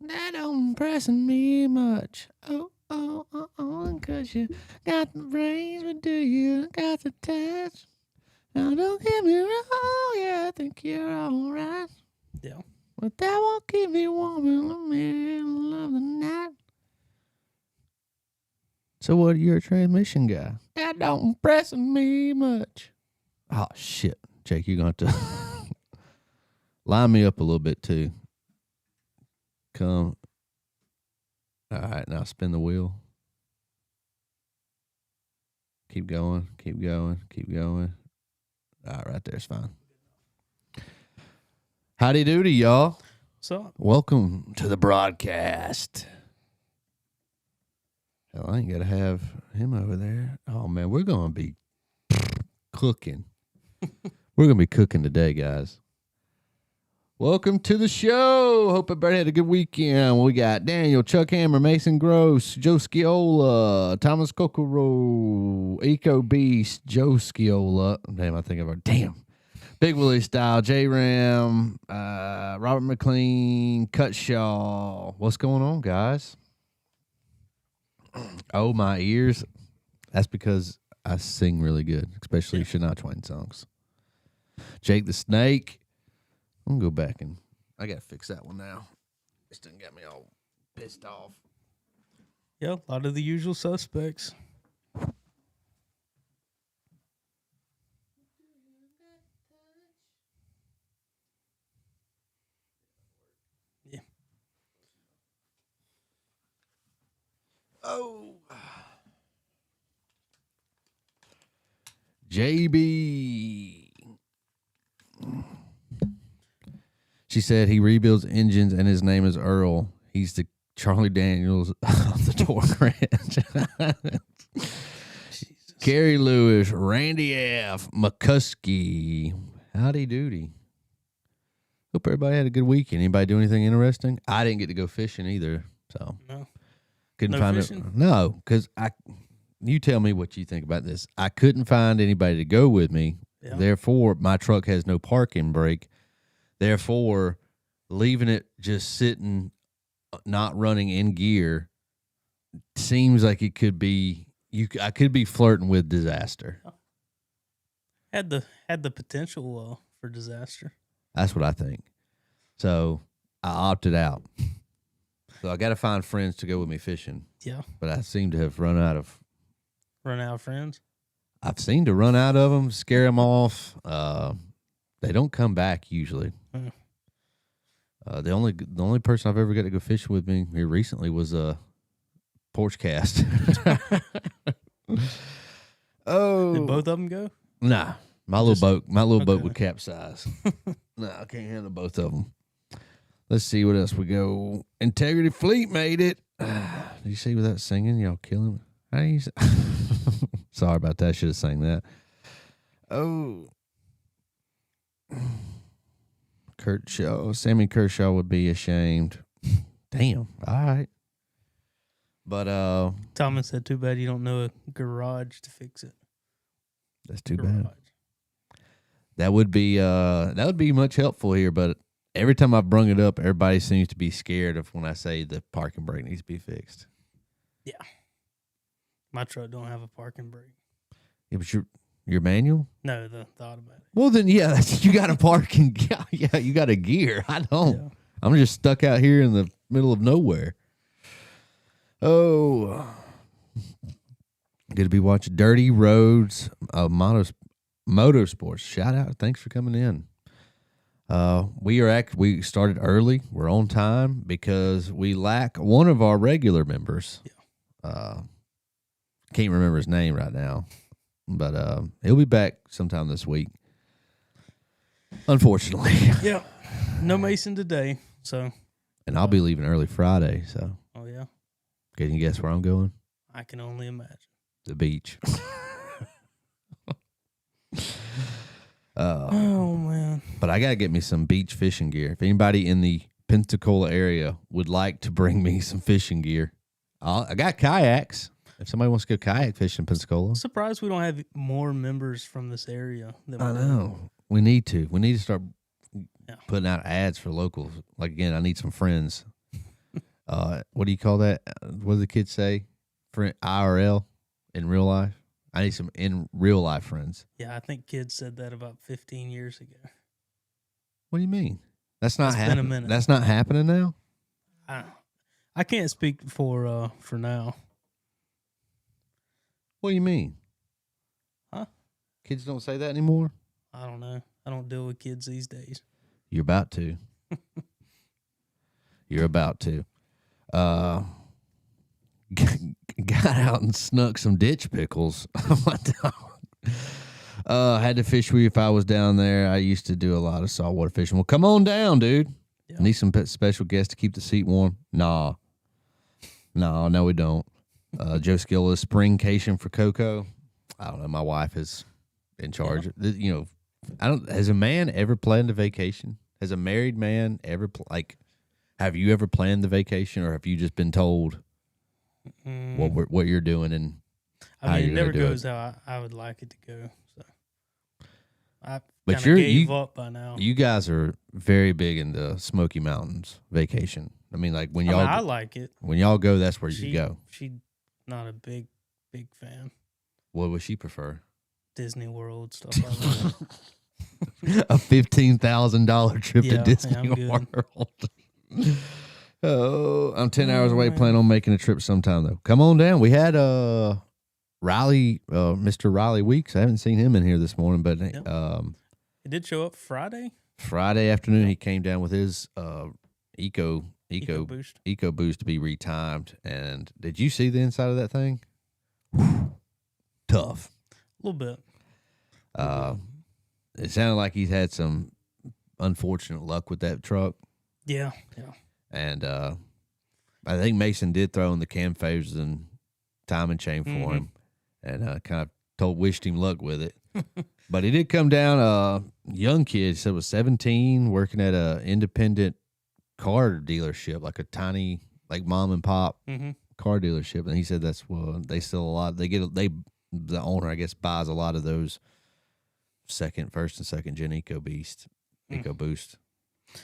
That don't impress me much. Cause you got the brains, but do you got the touch? Now don't get me wrong, yeah, I think you're alright. Yeah. But that won't keep me warm in the middle of the night. So what, you're a transmission guy? That don't impress me much. Oh, shit. Jake, you're going to have to line me up a little bit, too. Come. All right, now spin the wheel. Keep going, keep going, keep going. All right, right there's fine. Howdy doody, y'all. So, Welcome to the broadcast. Hell, I ain't got to have him over there. Oh, man, we're going to be cooking. We're going to be cooking today, guys. Welcome to the show. Hope everybody had a good weekend. We got Daniel, Chuck Hammer, Mason Gross, Joe Sciola, Thomas Kokoro, EcoBoost, Joe Sciola. Damn, I think of our Big Willie Style, J-Ram, Robert McLean, Cutshaw. What's going on, guys? Oh, my ears. That's because I sing really good, especially Shania Twain songs. Jake the Snake. I'm going to go back and I got to fix that one now. This done got me all pissed off. yeah, a lot of the usual suspects. Yeah. Oh. JB. She said he rebuilds engines and his name is Earl. He's the Charlie Daniels of the Torque Ranch. Kerry Lewis, Randy F., McCuskey. Howdy doody. Hope everybody had a good weekend. Anybody do anything interesting? I didn't get to go fishing either, so No. couldn't No find fishing? it. No, because you tell me what you think about this. I couldn't find anybody to go with me. Yeah. Therefore, my truck has no parking brake. Therefore, leaving it just sitting, not running in gear, seems like it could be. I could be flirting with disaster. Had the potential for disaster. That's what I think. So I opted out. So I got to find friends to go with me fishing. Yeah. But I seem to have run out of. Run out of friends. I've seemed to run out of them, scare them off. They don't come back usually. Mm. The only person I've ever got to go fishing with me here recently was Porch Cast. Oh, Did both of them go? nah, my little boat would capsize. Nah, I can't handle both of them. Let's see what else we go. Integrity Fleet made it. Did you see with that singing? Y'all killing me. How do you say? Sorry about that. I should have sang that. Oh. Sammy Kershaw would be ashamed. Damn. All right. But Thomas said, "Too bad you don't know a garage to fix it." that's too bad. That would be much helpful here, but every time I've brung it up, everybody seems to be scared of when I say the parking brake needs to be fixed. Yeah. My truck don't have a parking brake. Yeah, but your manual? No, the automatic. Well, then, yeah, you got a parking. Yeah, you got a gear. I don't. Yeah. I'm just stuck out here in the middle of nowhere. Oh, good to be watching Dirty Roads Motorsports. Shout out! Thanks for coming in. We started early. We're on time because we lack one of our regular members. Yeah. Can't remember his name right now, but he'll be back sometime this week. Unfortunately. Yeah. No Mason today, so. And I'll be leaving early Friday, so. Oh yeah. Can you guess where I'm going? I can only imagine. The beach. Oh man. But I gotta get me some beach fishing gear. If anybody in the Pensacola area would like to bring me some fishing gear, I got kayaks. If somebody wants to go kayak fishing in Pensacola, I'm surprised we don't have more members from this area. Than I we do. know we need to. We need to start putting out ads for locals. Like again, I need some friends. what do you call that? What do the kids say? For IRL in real life. I need some in real life friends. Yeah, I think kids said that about 15 years ago. What do you mean? That's not It's been a happening. minute. That's not happening now. I can't speak for now. What do you mean? Huh? Kids don't say that anymore? I don't know. I don't deal with kids these days. You're about to. You're about to. Got out and snuck some ditch pickles. Had to fish with you if I was down there. I used to do a lot of saltwater fishing. Well, come on down, dude. Yeah. Need some special guests to keep the seat warm? No, we don't. Joe Skill is springcation for Coco. I don't know. My wife is in charge. Yeah. You know, I don't. Has a man ever planned a vacation? Has a married man ever have you ever planned the vacation, or have you just been told what you're doing and I mean, it never goes how I would like it to go. So I gave up by now. You guys are very big in the Smoky Mountains vacation. I mean, like when y'all, I like it. When y'all go, that's where you go. She's not a big fan. What would she prefer? Disney World stuff like that. A $15,000 trip to Disney World. Oh, I'm 10 hours away. Plan on making a trip sometime though. Come on down. We had Riley, Mr. Riley Weeks. I haven't seen him in here this morning, but he did show up Friday. Friday afternoon, he came down with his EcoBoost to be retimed. And did you see the inside of that thing? Tough. A little bit. It sounded like he's had some unfortunate luck with that truck. Yeah. And I think Mason did throw in the cam phasers and timing chain for him, and kind of wished him luck with it. But he did come down. Young kid, said was 17, working at a independent car dealership, like a tiny, like mom and pop car dealership. And he said that's they sell a lot. The owner, I guess, buys a lot of those first and second gen EcoBoost.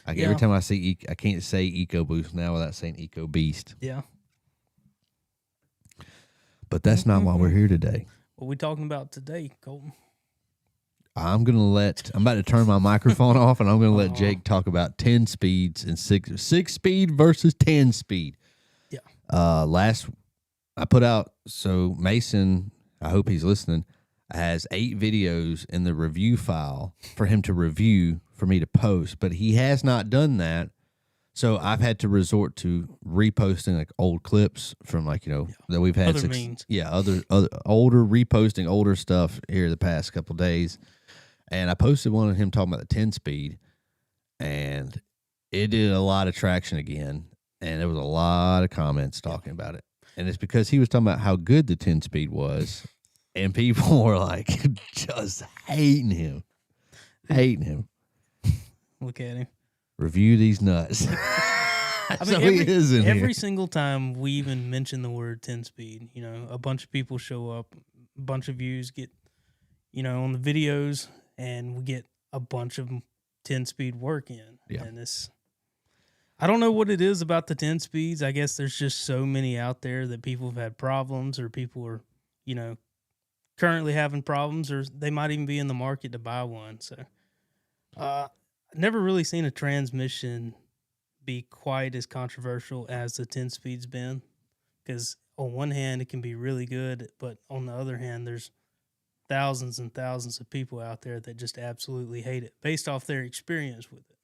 Every time I see, I can't say EcoBoost now without saying EcoBeast. Yeah. But that's not why we're here today. What are we talking about today, Colton? I'm about to turn my microphone off, and I'm going to let Jake talk about 10 speeds and six speed versus 10 speed. Yeah. I put out, so Mason, I hope he's listening, has 8 videos in the review file for him to review for me to post, but he has not done that. So I've had to resort to reposting like old clips from that we've had. Other means. Yeah, other older, reposting older stuff here the past couple of days. And I posted one of him talking about the 10 speed, and it did a lot of traction again. And there was a lot of comments talking about it. And it's because he was talking about how good the 10 speed was. And people were like just hating him. Look at him. Review these nuts. I mean, every single time we even mention the word 10-speed, a bunch of people show up, a bunch of views get, on the videos, and we get a bunch of 10-speed work in. Yeah. And I don't know what it is about the 10 speeds. I guess there's just so many out there that people have had problems, or people are, currently having problems, or they might even be in the market to buy one. So, I've never really seen a transmission be quite as controversial as the 10 speed's been, because on one hand it can be really good, but on the other hand there's thousands and thousands of people out there that just absolutely hate it based off their experience with it.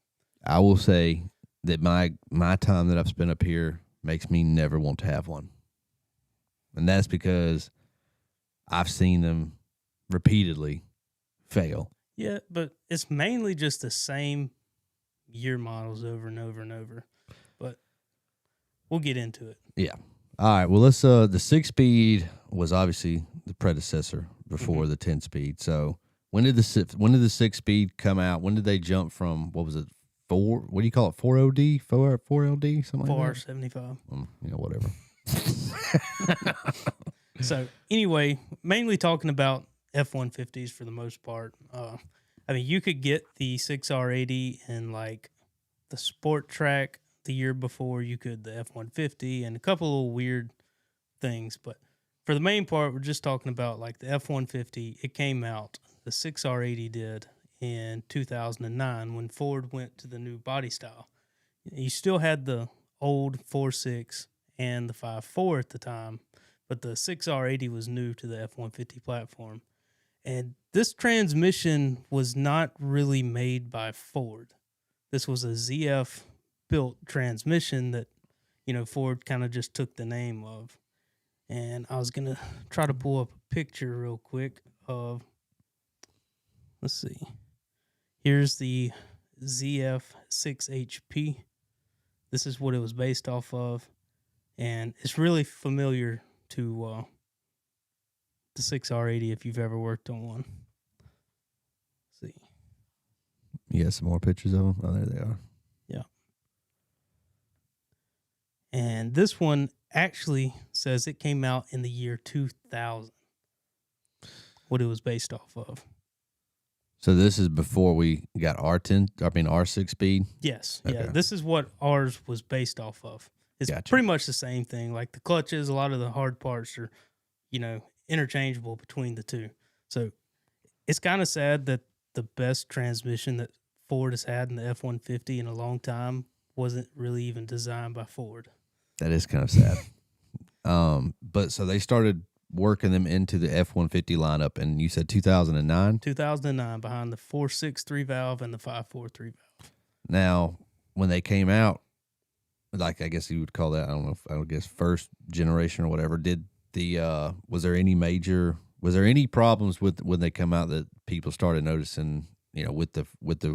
I will say that my time that I've spent up here makes me never want to have one, and that's because I've seen them repeatedly fail. Yeah, but it's mainly just the same year models over and over and over. But we'll get into it. Yeah. All right. Well, let's. The 6-speed was obviously the predecessor before the 10-speed. So when did the 6-speed come out? When did they jump from, what was it? 4? What do you call it? 4OD? 4LD? Something like that. 475. Whatever. So anyway, mainly talking about F-150s for the most part. I mean, you could get the 6R80 in like the Sport Track, the year before you could the F-150 and a couple of weird things. But for the main part, we're just talking about like the F-150. It came out, the 6R80 did, in 2009 when Ford went to the new body style. You still had the old 4.6 and the 5.4 at the time, but the 6R80 was new to the F-150 platform. And this transmission was not really made by Ford. This was a ZF built transmission that, Ford kind of just took the name of. And I was going to try to pull up a picture real quick of, let's see. Here's the ZF6HP. This is what it was based off of. And it's really familiar to the 6R80 if you've ever worked on one. Let's see. You got some more pictures of them? Oh, there they are. Yeah. And this one actually says it came out in the year 2000. What it was based off of. So this is before we got R6 speed? Yes. Okay. Yeah. This is what ours was based off of. It's pretty much the same thing. Like the clutches, a lot of the hard parts are, interchangeable between the two. So it's kind of sad that the best transmission that Ford has had in the F-150 in a long time wasn't really even designed by Ford. That is kind of sad. But so they started working them into the F-150 lineup, and you said 2009? 2009, behind the 4.6 3-valve and the 5.4 3-valve. Now, when they came out, like I guess you would call that, I guess first generation or whatever, was there any problems with when they come out that people started noticing, with the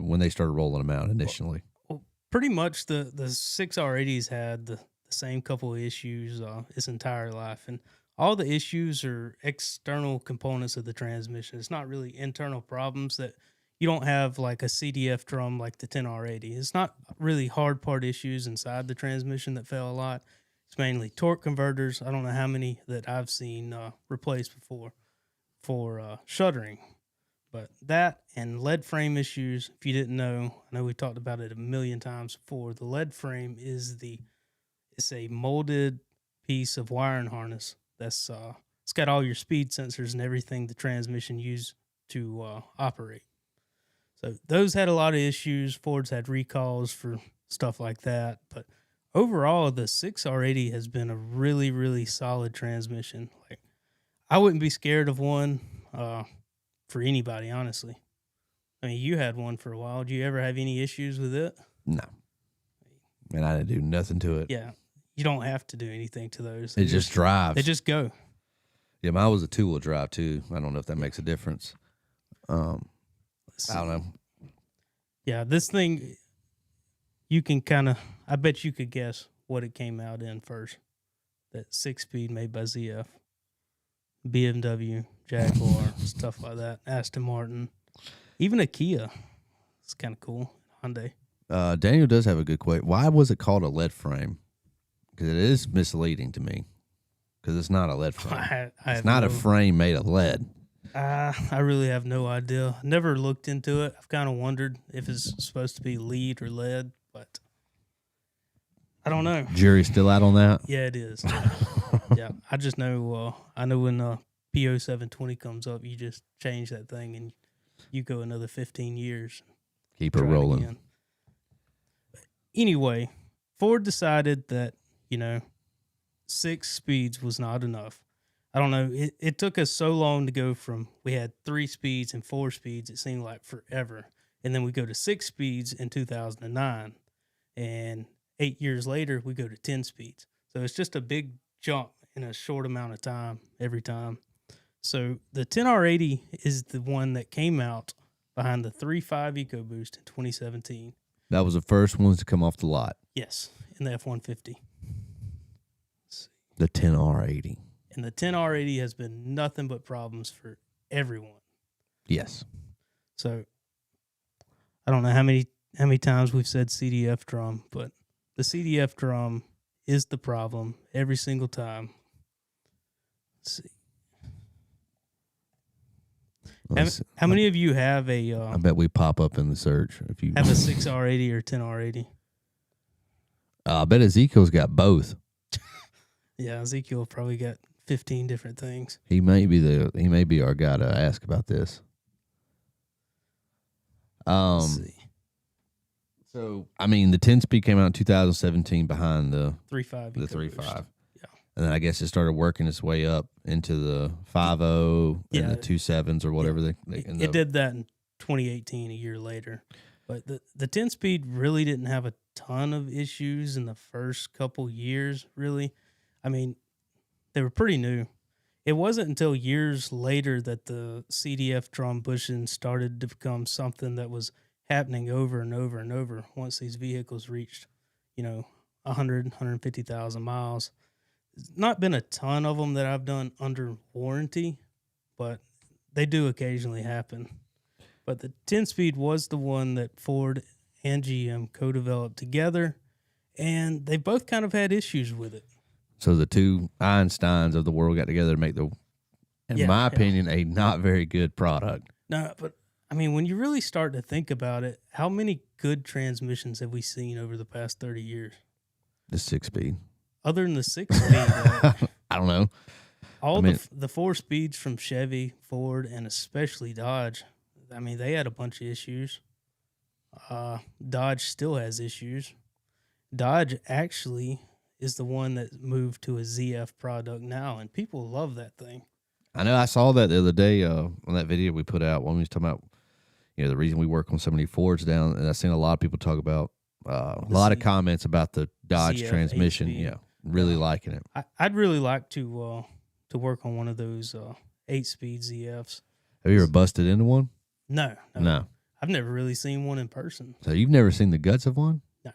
when they started rolling them out initially? Well, pretty much the 6R80s had the same couple of issues its entire life, and all the issues are external components of the transmission. It's not really internal problems that you don't have like a CDF drum like the 10R80. It's not really hard part issues inside the transmission that fail a lot. It's mainly torque converters. I don't know how many that I've seen replaced before for shuttering. But that and lead frame issues, if you didn't know, I know we talked about it a million times before. The lead frame is it's a molded piece of wiring harness that's it's got all your speed sensors and everything the transmission used to operate. So those had a lot of issues. Ford's had recalls for stuff like that. But overall, the 6R80 has been a really, really solid transmission. Like, I wouldn't be scared of one for anybody, honestly. I mean, you had one for a while. Did you ever have any issues with it? No. And I didn't do nothing to it. Yeah. You don't have to do anything to those. It just drives. They just go. Yeah, mine was a two-wheel drive, too. I don't know if that makes a difference. I don't know. Yeah, this thing, you can kind of, I bet you could guess what it came out in first. That 6-speed made by ZF. BMW, Jaguar, stuff like that. Aston Martin. Even a Kia. It's kind of cool. Hyundai. Daniel does have a good question. Why was it called a lead frame? Because it is misleading to me. Because it's not a lead frame. It's not a frame made of lead. I really have no idea. Never looked into it. I've kind of wondered if it's supposed to be lead or lead, but I don't know. Jury's still out on that? Yeah, it is. Yeah, I just know. I know when PO 720 comes up, you just change that thing and you go another 15 years. Keep it rolling. Anyway, Ford decided that 6 speeds was not enough. I don't know. It took us so long to go from, we had 3 speeds and 4 speeds. It seemed like forever. And then we go to 6 speeds in 2009. And 8 years later, we go to 10 speeds. So it's just a big jump in a short amount of time every time. So the 10R80 is the one that came out behind the 3.5 EcoBoost in 2017. That was the first ones to come off the lot. Yes, in the F-150. The 10R80. And the 10R80 has been nothing but problems for everyone. Yes. So I don't know how many times we've said CDF drum, but the CDF drum is the problem every single time. Let's see. How many of you have a? I bet we pop up in the search if you have a 6R80 or 10R80. I bet Ezekiel's got both. Yeah, Ezekiel probably got 15 different things. He may be our guy to ask about this. Let's see. So I mean, the 10-speed came out in 2017 behind the 3.5. the EcoBoost. 3.5. Yeah. And then I guess it started working its way up into the 5.0 Yeah. and the 2.7s or whatever. Yeah. They It did that in 2018, a year later. But the 10-speed really didn't have a ton of issues in the first couple years, really. I mean, they were pretty new. It wasn't until years later that the CDF drum bushing started to become something that was happening over and over and over once these vehicles reached, 100, 150,000 miles. There's not been a ton of them that I've done under warranty, but they do occasionally happen. But the 10-speed was the one that Ford and GM co-developed together, and they both kind of had issues with it. So the two Einsteins of the world got together to make in my opinion, a not very good product. No, but I mean, when you really start to think about it, how many good transmissions have we seen over the past 30 years? The 6-speed. Other than the 6-speed, I don't know. The 4 speeds from Chevy, Ford, and especially Dodge. I mean, they had a bunch of issues. Dodge still has issues. Dodge actually is the one that moved to a ZF product now, and people love that thing. I know I saw that the other day on that video we put out when we was talking about, the reason we work on so many Fords down, and I've seen a lot of people talk about a lot of comments about the Dodge ZF transmission. 8-speed. Yeah, really liking it. I'd really like to work on one of those 8-speed ZFs. Have you ever busted into one? No. I've never really seen one in person. So you've never seen the guts of one? No.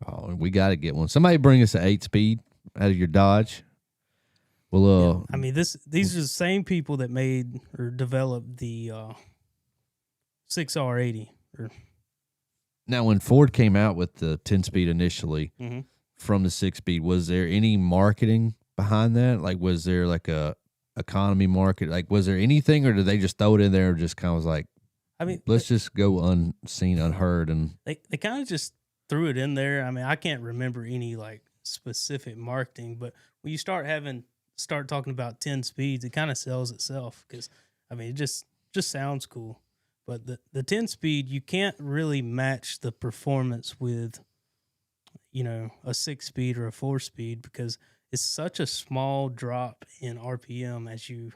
Oh, we got to get one. Somebody bring us an 8-speed out of your Dodge. Well, I mean, these are the same people that made or developed the 6R80. Now, when Ford came out with the 10-speed initially from the 6-speed, was there any marketing behind that? Like, was there like a economy market? Like, was there anything, or did they just throw it in there and just kind of was like, I mean, let's just go unseen, unheard, and they kind of just threw it in there. I mean, I can't remember any like specific marketing, but when you start talking about 10 speeds, it kind of sells itself because I mean, it just sounds cool. But the 10 speed, you can't really match the performance with, a 6-speed or a 4-speed because it's such a small drop in RPM as you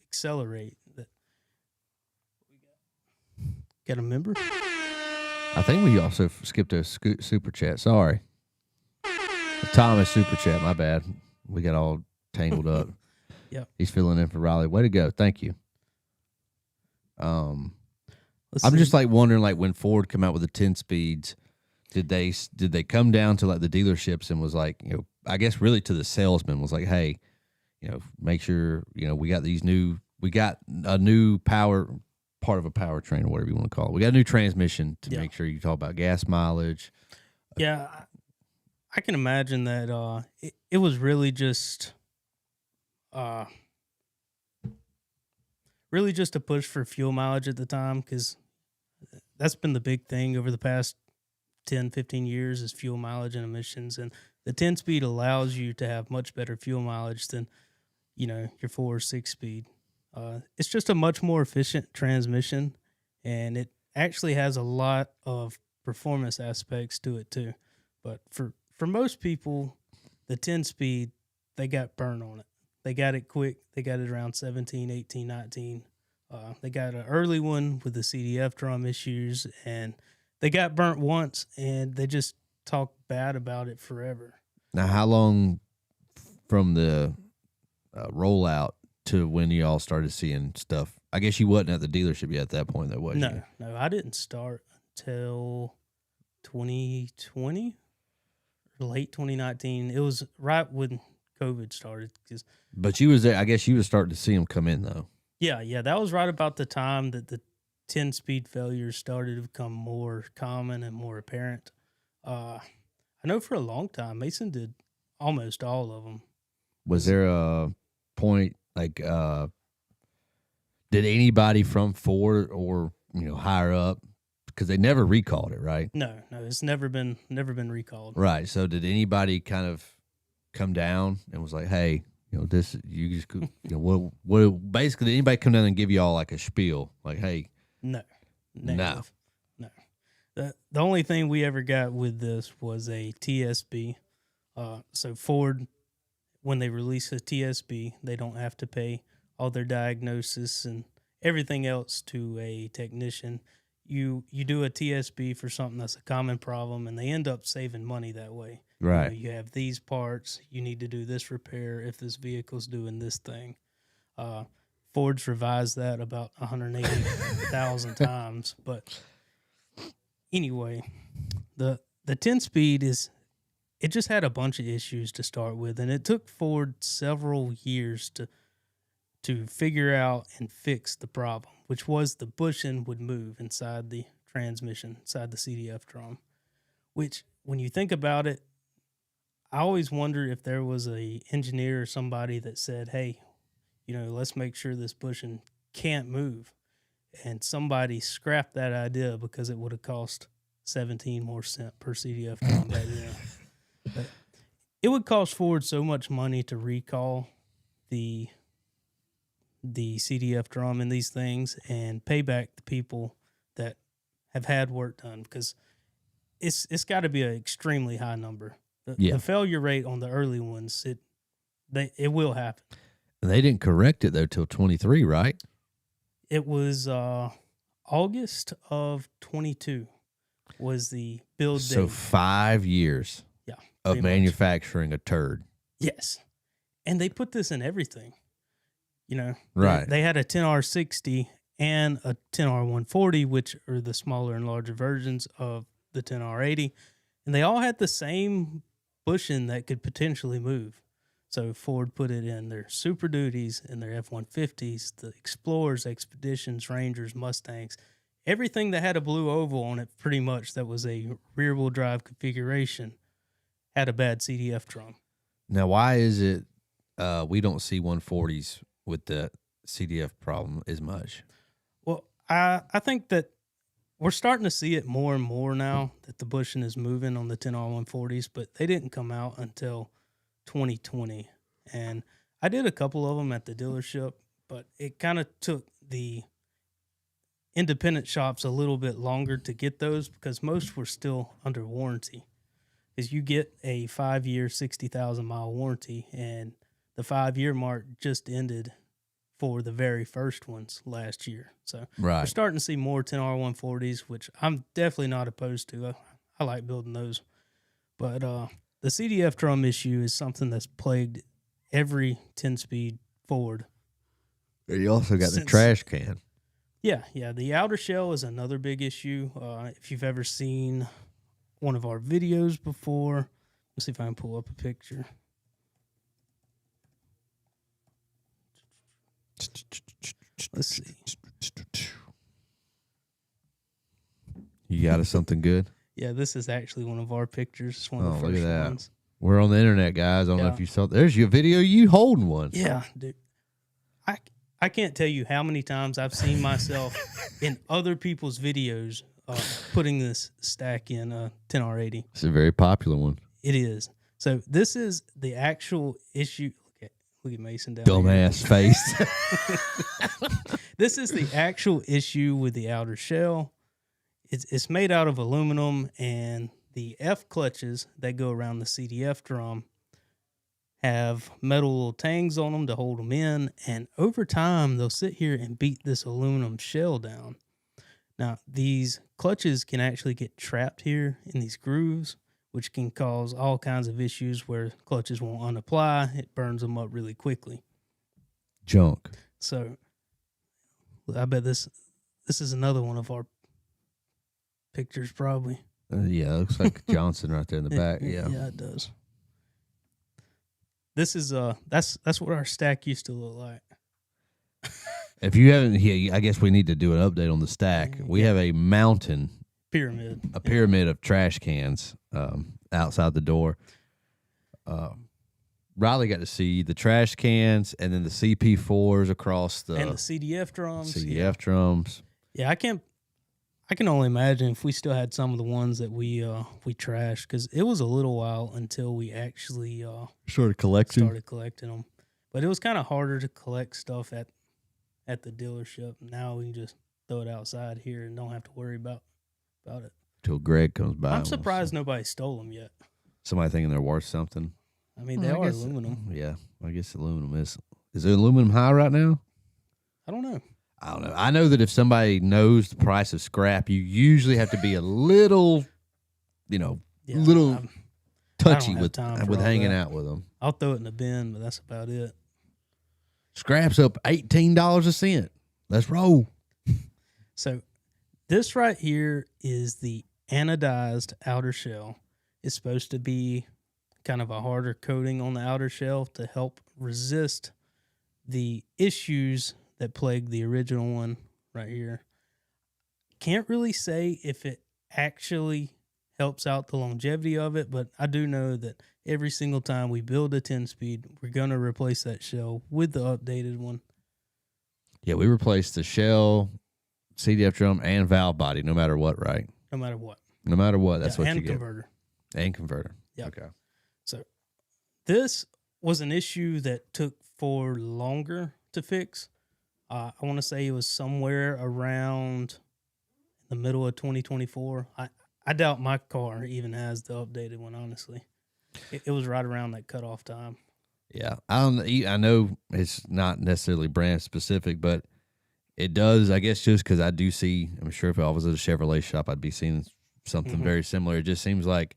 accelerate. That got a member? I think we also skipped a super chat. Sorry, Thomas super chat. My bad. We got all tangled up. Yep. He's filling in for Riley. Way to go! Thank you. I'm see. just like wondering, like when Ford come out with the 10 speeds, did they come down to like the dealerships and was like, I guess really to the salesman was like, hey, make sure we got a new power part of a powertrain or whatever you want to call it. We got a new transmission to make sure you talk about gas mileage. Yeah, I can imagine that it was really just a push for fuel mileage at the time because that's been the big thing over the past 10, 15 years is fuel mileage and emissions. And the 10-speed allows you to have much better fuel mileage than, your 4 or 6-speed. It's just a much more efficient transmission, and it actually has a lot of performance aspects to it too. But for most people, the 10-speed, they got burnt on it. They got it quick. They got it around 17, 18, 19. They got an early one with the CDF drum issues, and they got burnt once, and they just talked bad about it forever. Now, how long from the rollout to when you all started seeing stuff? I guess you wasn't at the dealership yet at that point, though, was you? No, I didn't start until 2020 or late 2019. It was right when COVID started. But you was there. I guess you was starting to see them come in, though. Yeah, that was right about the time that the 10-speed failures started to become more common and more apparent. I know for a long time, Mason did almost all of them. Was there a point, like, did anybody from Ford or, higher up because they never recalled it, right? No, it's never been recalled. Right. So did anybody kind of come down and was like, hey, this, you just, what basically, did anybody come down and give y'all like a spiel? Like, hey. No. Negative. No. The only thing we ever got with this was a TSB. So Ford, when they release a TSB, they don't have to pay all their diagnosis and everything else to a technician. You do a TSB for something that's a common problem, and they end up saving money that way. Right. You have these parts. You need to do this repair if this vehicle's doing this thing. Ford's revised that about 180,000 times. But anyway, the 10-speed it just had a bunch of issues to start with, and it took Ford several years to figure out and fix the problem, which was the bushing would move inside the transmission, inside the CDF drum, which when you think about it, I always wonder if there was a engineer or somebody that said, hey, let's make sure this bushing can't move. And somebody scrapped that idea because it would have cost 17 more cents per CDF drum back then. But it would cost Ford so much money to recall the CDF drum and these things and pay back the people that have had work done, because it's got to be an extremely high number. The failure rate on the early ones, it will happen. And they didn't correct it, though, till 23, right? It was August of 22 was the build date. So 5 years of manufacturing a turd. Yes. And they put this in everything. Right. They had a 10R60 and a 10R140, which are the smaller and larger versions of the 10R80. And they all had the same bushing that could potentially move. So Ford put it in their Super Duties, in their F-150s, the Explorers, Expeditions, Rangers, Mustangs. Everything that had a blue oval on it, pretty much, that was a rear-wheel drive configuration, had a bad CDF drum. Now, why is it we don't see 140s with the CDF problem as much? Well, I think that we're starting to see it more and more now that the bushing is moving on the 10R140s, but they didn't come out until 2020. And I did a couple of them at the dealership, but it kind of took the independent shops a little bit longer to get those because most were still under warranty. Because you get a 5-year, 60,000-mile warranty, and the 5-year mark just ended for the very first ones last year. So we're starting to see more 10R140s, which I'm definitely not opposed to. I like building those. But the CDF drum issue is something that's plagued every 10-speed Ford. You also got the trash can. Yeah. The outer shell is another big issue. If you've ever seen one of our videos before, let's see if I can pull up a picture. Let's see. You got us something good? Yeah, this is actually one of our pictures. It's one of the first look at that. ones. We're on the internet, guys. I don't know if you saw. There's your video. You holding one. Yeah, dude. I can't tell you how many times I've seen myself in other people's videos putting this stack in a 10R80. It's a very popular one. It is. So this is the actual issue. Look at Mason down Dumbass face. This is the actual issue with the outer shell. It's made out of aluminum, and the F clutches that go around the CDF drum have metal little tangs on them to hold them in, and over time they'll sit here and beat this aluminum shell down. Now, these clutches can actually get trapped here in these grooves, which can cause all kinds of issues where clutches won't unapply. It burns them up really quickly. Junk. So I bet this is another one of our pictures probably. Yeah, it looks like Johnson right there in the back. Yeah, it does. This is that's what our stack used to look like. If you haven't, I guess we need to do an update on the stack. We have a mountain pyramid, of trash cans outside the door. Riley got to see the trash cans and then the CP4s across and the CDF drums. CDF drums. Yeah, I can only imagine if we still had some of the ones that we trashed, because it was a little while until we actually Sort of collecting. started collecting them. But it was kind of harder to collect stuff at the dealership. Now we can just throw it outside here and don't have to worry about it. Till Greg comes by. I'm surprised nobody stole them yet. Somebody thinking they're worth something. I mean, they are aluminum. Yeah, I guess aluminum is. Is it aluminum high right now? I don't know. I know that if somebody knows the price of scrap, you usually have to be a little, touchy with hanging out with them. I'll throw it in the bin, but that's about it. Scrap's up $18 a cent. Let's roll. So this right here is the anodized outer shell. It's supposed to be kind of a harder coating on the outer shell to help resist the issues that plagued the original one right here. Can't really say if it actually helps out the longevity of it, but I do know that every single time we build a 10-speed, we're going to replace that shell with the updated one. Yeah, we replaced the shell, CDF drum, and valve body, no matter what, right? No matter what. No matter what, that's what you get. And converter. Yeah. Okay. So this was an issue that took Ford longer to fix. I want to say it was somewhere around the middle of 2024. I doubt my car even has the updated one, honestly. It was right around that cutoff time. Yeah. I know it's not necessarily brand specific, but it does, I guess, just because I do see, I'm sure if I was at a Chevrolet shop, I'd be seeing something very similar. It just seems like,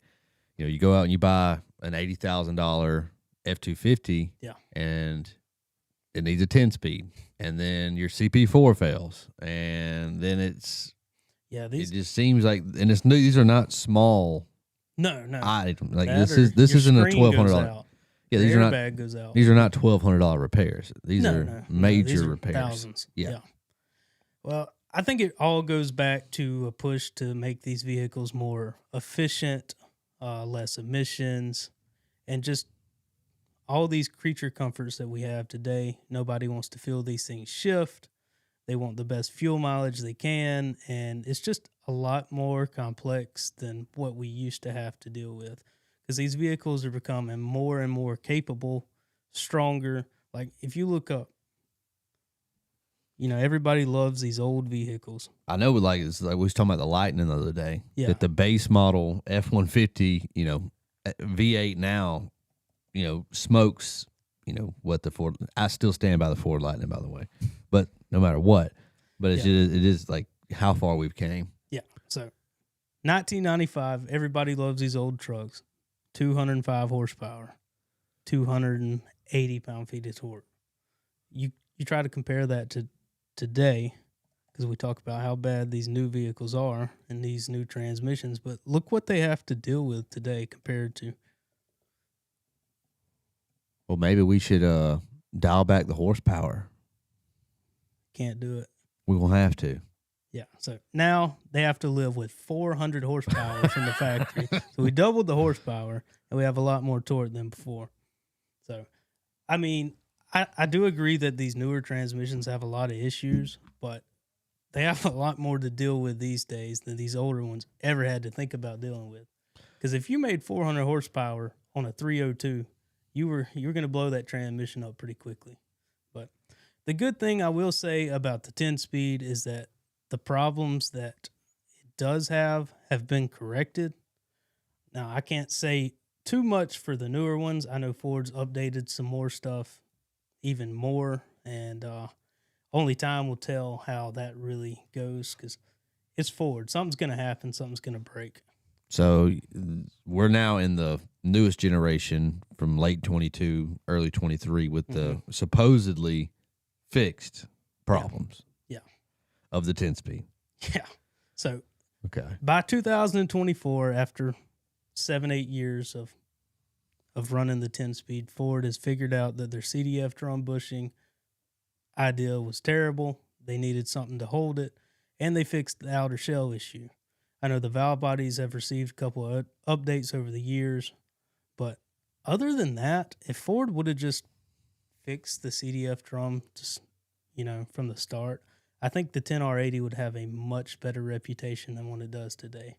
you go out and you buy an $80,000 F-250 and it needs a 10-speed, and then your CP4 fails, and then it just seems like, and it's these are not small. No. Items. Like this isn't a $1,200. Yeah, these are not. Goes out. These are not $1,200 repairs. These are major these are repairs. Thousands. Yeah. Well, I think it all goes back to a push to make these vehicles more efficient, less emissions, and just all these creature comforts that we have today. Nobody wants to feel these things shift. They want the best fuel mileage they can, and it's just a lot more complex than what we used to have to deal with, because these vehicles are becoming more and more capable, stronger. Like if you look up, everybody loves these old vehicles. I know, it's like we was talking about the Lightning the other day. Yeah. That the base model F-150, V8 now, smokes, what the Ford. I still stand by the Ford Lightning, by the way, but no matter what, but it is like how far we've came. Yeah. So 1995, everybody loves these old trucks. 205 horsepower, 280 pound-feet of torque. You try to compare that to today, because we talk about how bad these new vehicles are and these new transmissions, but look what they have to deal with today compared to. Well, maybe we should dial back the horsepower. Can't do it. We will have to. Yeah. So now they have to live with 400 horsepower from the factory. So we doubled the horsepower and we have a lot more torque than before. So, I mean, I do agree that these newer transmissions have a lot of issues, but they have a lot more to deal with these days than these older ones ever had to think about dealing with. Because if you made 400 horsepower on a 302, you were going to blow that transmission up pretty quickly. But the good thing I will say about the 10-speed is that the problems that it does have been corrected. Now, I can't say too much for the newer ones. I know Ford's updated some more stuff, even more, and only time will tell how that really goes, because it's Ford. Something's going to happen. Something's going to break. So we're now in the newest generation from late 22, early 23 with the supposedly fixed problems. Of the 10-speed. Yeah. So okay, by 2024, after 7-8 years of running the 10-speed, Ford has figured out that their CDF drum bushing idea was terrible. They needed something to hold it, and they fixed the outer shell issue. I know the valve bodies have received a couple of updates over the years, but other than that, if Ford would have just fixed the CDF drum just, from the start, I think the 10R80 would have a much better reputation than what it does today.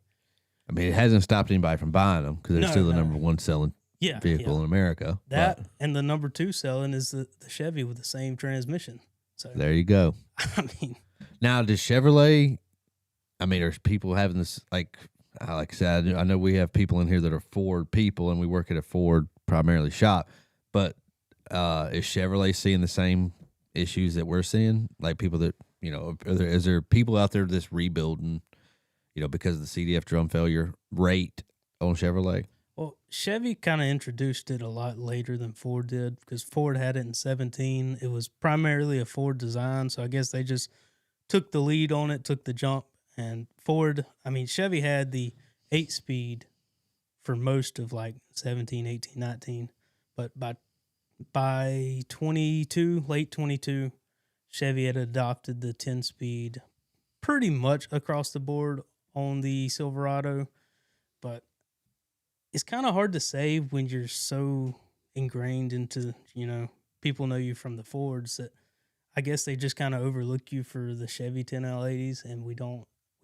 I mean, it hasn't stopped anybody from buying them because they're still the No. number one selling vehicle in America. That and the number 2 selling is the Chevy with the same transmission. So there you go. I mean, now does Chevrolet? I mean, there's people having this like I said. I know we have people in here that are Ford people, and we work at a Ford primarily shop. But is Chevrolet seeing the same issues that we're seeing? Like people that is there people out there that's rebuilding? Because of the CDF drum failure rate on Chevrolet. Well, Chevy kind of introduced it a lot later than Ford did because Ford had it in 17. It was primarily a Ford design, so I guess they just took the lead on it, took the jump. And Chevy had the 8-speed for most of like 17, 18, 19. But by 22, late 22, Chevy had adopted the 10-speed pretty much across the board on the Silverado. But it's kind of hard to say when you're so ingrained into, people know you from the Fords that I guess they just kind of overlook you for the Chevy 10L80s, and we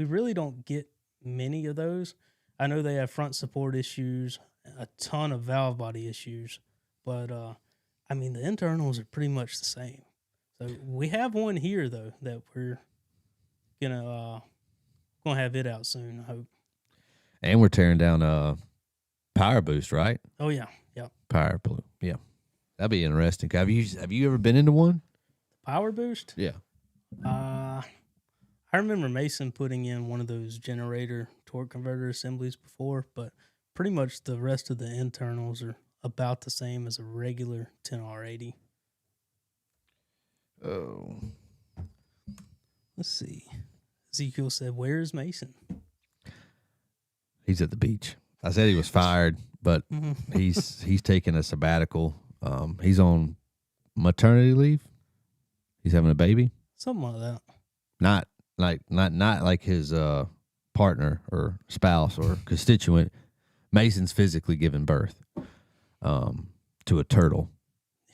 really don't get many of those. I know they have front support issues, a ton of valve body issues, but the internals are pretty much the same. So we have one here though that we're gonna have it out soon, I hope. And we're tearing down PowerBoost, right? Oh yeah, yeah. Power Blue, yeah. That'd be interesting. Have you ever been into one? PowerBoost? Yeah. I remember Mason putting in one of those generator torque converter assemblies before, but pretty much the rest of the internals are about the same as a regular 10R80. Oh. Let's see. Ezekiel said, "Where's Mason?" He's at the beach. I said he was fired, but he's taking a sabbatical. He's on maternity leave. He's having a baby. Something like that. Not like his partner or spouse or constituent. Mason's physically giving birth to a turtle.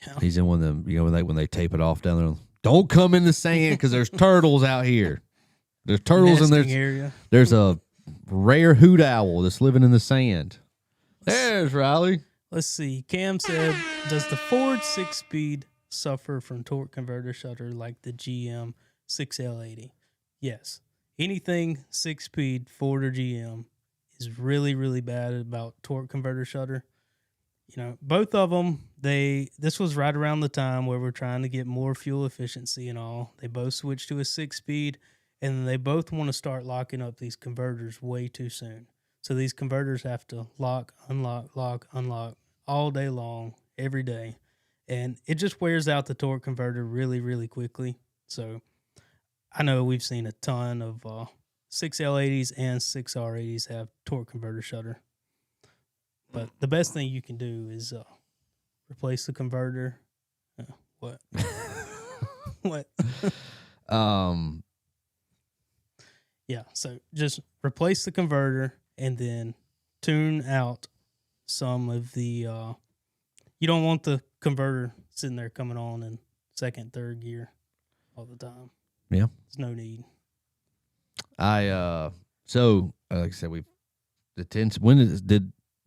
Yeah. He's in one of them, when they tape it off down there. Don't come in the sand because there's turtles out here. There's turtles in there. There's a rare hoot owl that's living in the sand. There's Riley. Let's see. Cam said, "Does the Ford 6-speed suffer from torque converter shudder like the GM 6L80?" Yes. Anything 6-speed, Ford or GM, is really, really bad about torque converter shudder. Both of them, this was right around the time where we're trying to get more fuel efficiency and all. They both switched to a 6-speed, and they both want to start locking up these converters way too soon. So these converters have to lock, unlock all day long, every day. And it just wears out the torque converter really, really quickly. So I know we've seen a ton of 6L80s and 6R80s have torque converter shudder. But the best thing you can do is replace the converter. What? What? Yeah, so just replace the converter and then tune out some of the you don't want the converter sitting there coming on in second, third gear all the time. Yeah. There's no need. So like I said,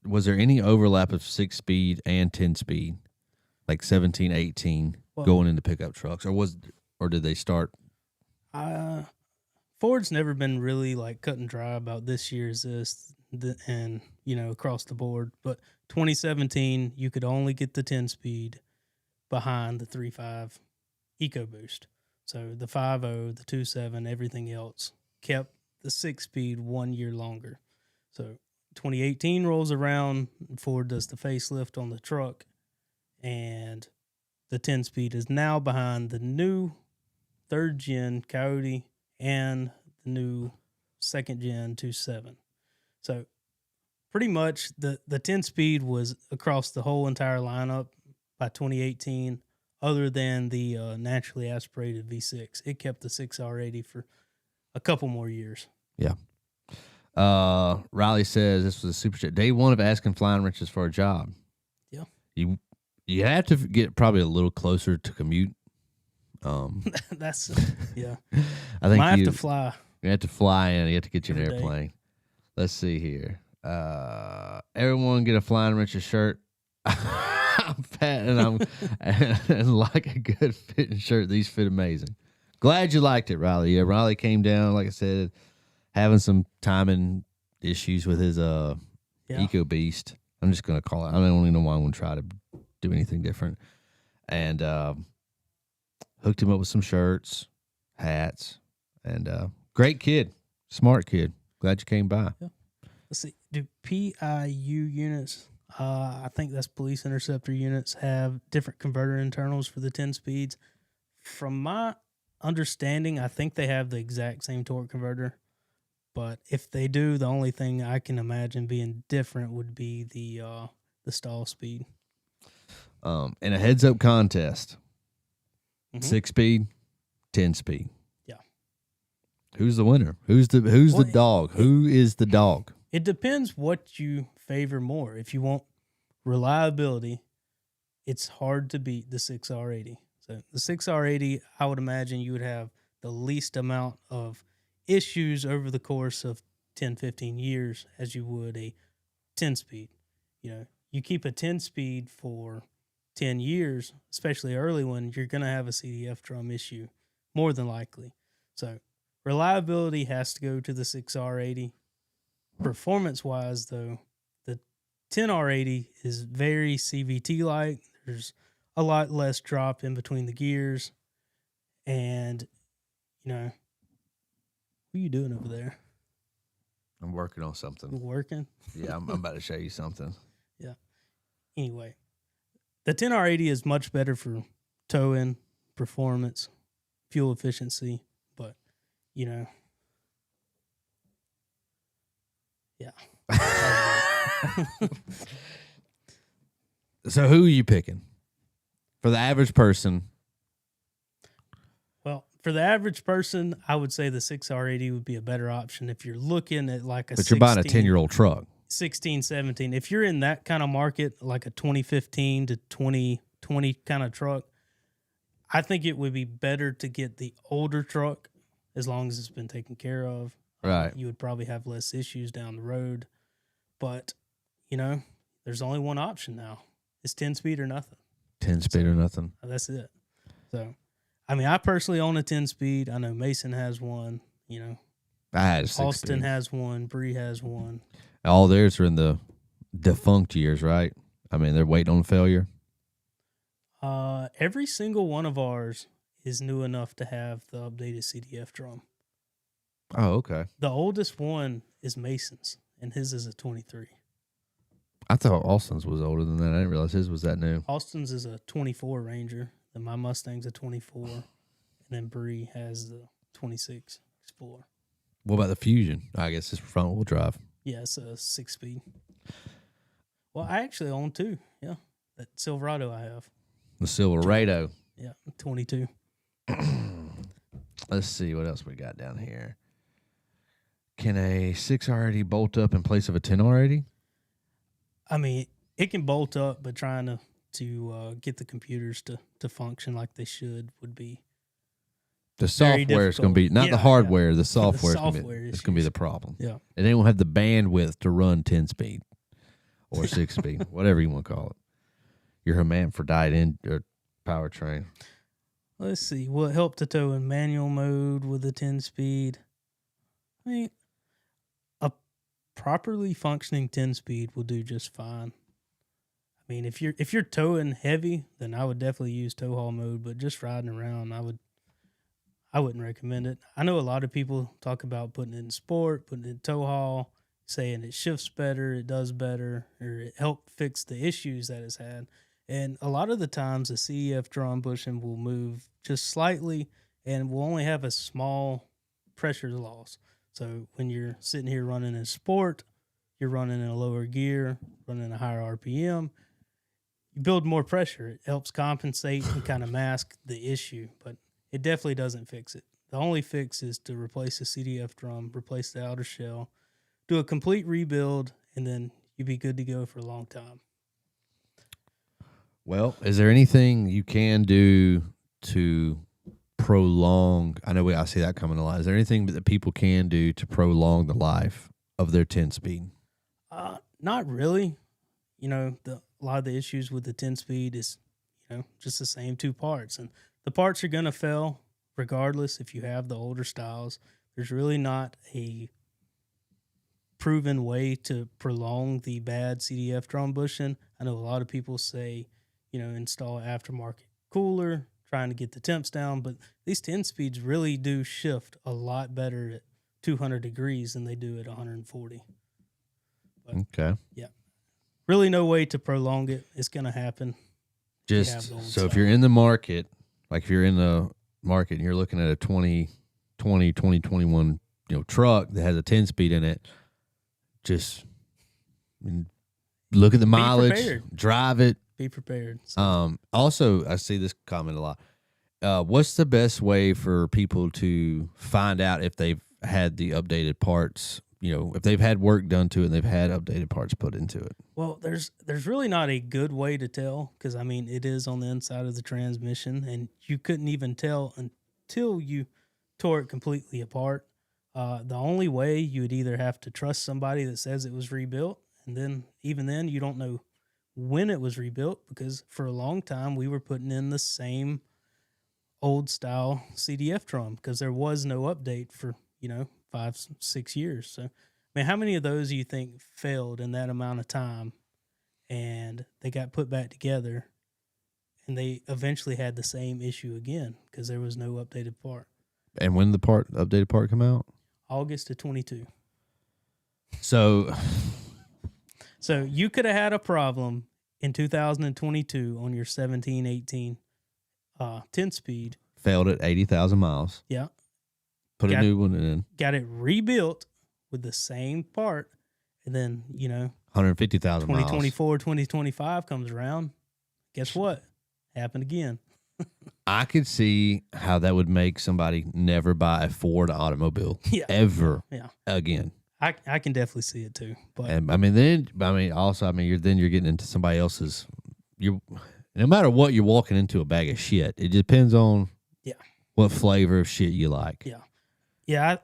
was there any overlap of 6-speed and 10-speed, like 17, 18 going into pickup trucks, or did they start? Ford's never been really like cut and dry about this year's and across the board. But 2017, you could only get the 10-speed behind the 3.5 EcoBoost. So the 5.0, the 2.7, everything else kept the 6-speed 1 year longer. So 2018 rolls around, Ford does the facelift on the truck, and the 10-speed is now behind the new 3rd gen Coyote and the new 2nd gen 2.7. So pretty much the 10-speed was across the whole entire lineup by 2018, other than the naturally aspirated V6. It kept the 6R80 for a couple more years. Yeah. Riley says this was a super chat. Day one of asking flying wrenches for a job. Yeah. You have to get probably a little closer to commute. That's yeah. I think Might have you to fly. have to fly in. You have to get you an Every day. airplane. Let's see here. Everyone get a Flying Richard shirt. I'm fat and I'm and like a good fitting shirt. These fit amazing. Glad you liked it, Riley. Yeah, Riley came down, like I said, having some timing issues with his EcoBoost. I'm just gonna call it. I don't even know why I'm gonna try to do anything different. And hooked him up with some shirts, hats, and great kid, smart kid. Glad you came by. Yeah. Let's see. Do PIU units, I think that's police interceptor units, have different converter internals for the 10 speeds? From my understanding, I think they have the exact same torque converter. But if they do, the only thing I can imagine being different would be the stall speed. In a heads-up contest, 6-speed, 10-speed. Yeah. Who's the winner? Who's the dog? Who is the dog? It depends what you favor more. If you want reliability, it's hard to beat the 6R80. So the 6R80, I would imagine you would have the least amount of issues over the course of 10, 15 years as you would a 10-speed. You know, you keep a 10-speed for 10 years, especially early one, you're going to have a CDF drum issue, more than likely. So reliability has to go to the 6R80. Performance-wise, though, the 10R80 is very CVT-like. There's a lot less drop in between the gears. And, you know, what are you doing over there? I'm working on something. You working? Yeah, I'm about to show you something. Yeah. Anyway, the 10R80 is much better for towing, performance, fuel efficiency, but, you know, yeah. So who are you picking? For the average person. Well, for the average person, I would say the 6R80 would be a better option if you're looking at like a But you're buying a 10-year-old truck. 16, 17. If you're in that kind of market, like a 2015 to 2020 kind of truck, I think it would be better to get the older truck as long as it's been taken care of. Right. You would probably have less issues down the road. But, you know, there's only one option now. It's 10-speed or nothing. 10-speed or nothing. That's it. So, I mean, I personally own a 10-speed. I know Mason has one. You know, I had a 6-speed. Austin has one. Bree has one. All theirs are in the defunct years, right? I mean, they're waiting on failure. Every single one of ours is new enough to have the updated CDF drum. Oh, okay. The oldest one is Mason's, and his is a 23. I thought Austin's was older than that. I didn't realize his was that new. Austin's is a 24 Ranger, then my Mustang's a 24, and then Bree has the 26 Explorer. What about the Fusion? I guess it's front-wheel drive. Yeah, it's a 6-speed. Well, I actually own two. Yeah, that Silverado I have. The Silverado. Yeah, 22. Let's see what else we got down here. Can a 6R80 bolt up in place of a 10R80? I mean, it can bolt up, but trying to get the computers to function like they should would be the software is going to be not the hardware. The software is going to be the problem. Yeah, and they won't have the bandwidth to run 10-speed or 6-speed, whatever you want to call it. Your hermaphrodite or powertrain. Let's see. Will it help to tow in manual mode with a 10-speed? I mean, a properly functioning 10-speed will do just fine. I mean, if you're towing heavy, then I would definitely use tow haul mode. But just riding around, I wouldn't recommend it. I know a lot of people talk about putting it in sport, putting it in tow haul, saying it shifts better, it does better, or it helped fix the issues that it's had. And a lot of the times, the CEF drum bushing will move just slightly, and will only have a small pressure loss. So when you're sitting here running in sport, you're running in a lower gear, running a higher RPM, you build more pressure. It helps compensate and kind of mask the issue, but it definitely doesn't fix it. The only fix is to replace the CDF drum, replace the outer shell, do a complete rebuild, and then you'd be good to go for a long time. Well, is there anything you can do to prolong? I know I see that coming a lot. Is there anything that people can do to prolong the life of their 10-speed? Not really. A lot of the issues with the 10-speed is, just the same two parts. And the parts are going to fail regardless if you have the older styles. There's really not a proven way to prolong the bad CDF drum bushing. I know a lot of people say, install aftermarket cooler, trying to get the temps down, but these 10 speeds really do shift a lot better at 200 degrees than they do at 140. But, okay. Yeah. Really no way to prolong it. It's going to happen. If you're in the market, like if you're in the market and you're looking at a 2021, truck that has a 10-speed in it, just look at the mileage, drive it. Be prepared. So. Also, I see this comment a lot. What's the best way for people to find out if they've had the updated parts? If they've had work done to it and they've had updated parts put into it. Well, there's really not a good way to tell because, it is on the inside of the transmission, and you couldn't even tell until you tore it completely apart. The only way, you would either have to trust somebody that says it was rebuilt, and then even then you don't know when it was rebuilt because for a long time we were putting in the same old style CDF drum because there was no update for 5-6 years. So how many of those do you think failed in that amount of time and they got put back together and they eventually had the same issue again because there was no updated part? And when the updated part come out? August of 22. So you could have had a problem in 2022 on your 17-18 10-speed. Failed at 80,000 miles. Yeah. Put a new one in. Got it rebuilt with the same part. And then, 150,000 miles. 2024, 2025 comes around. Guess what? Happened again. I could see how that would make somebody never buy a Ford automobile ever again. I can definitely see it too. But you're getting into somebody else's. No matter what, you're walking into a bag of shit. It depends on what flavor of shit you like. Yeah. Yeah,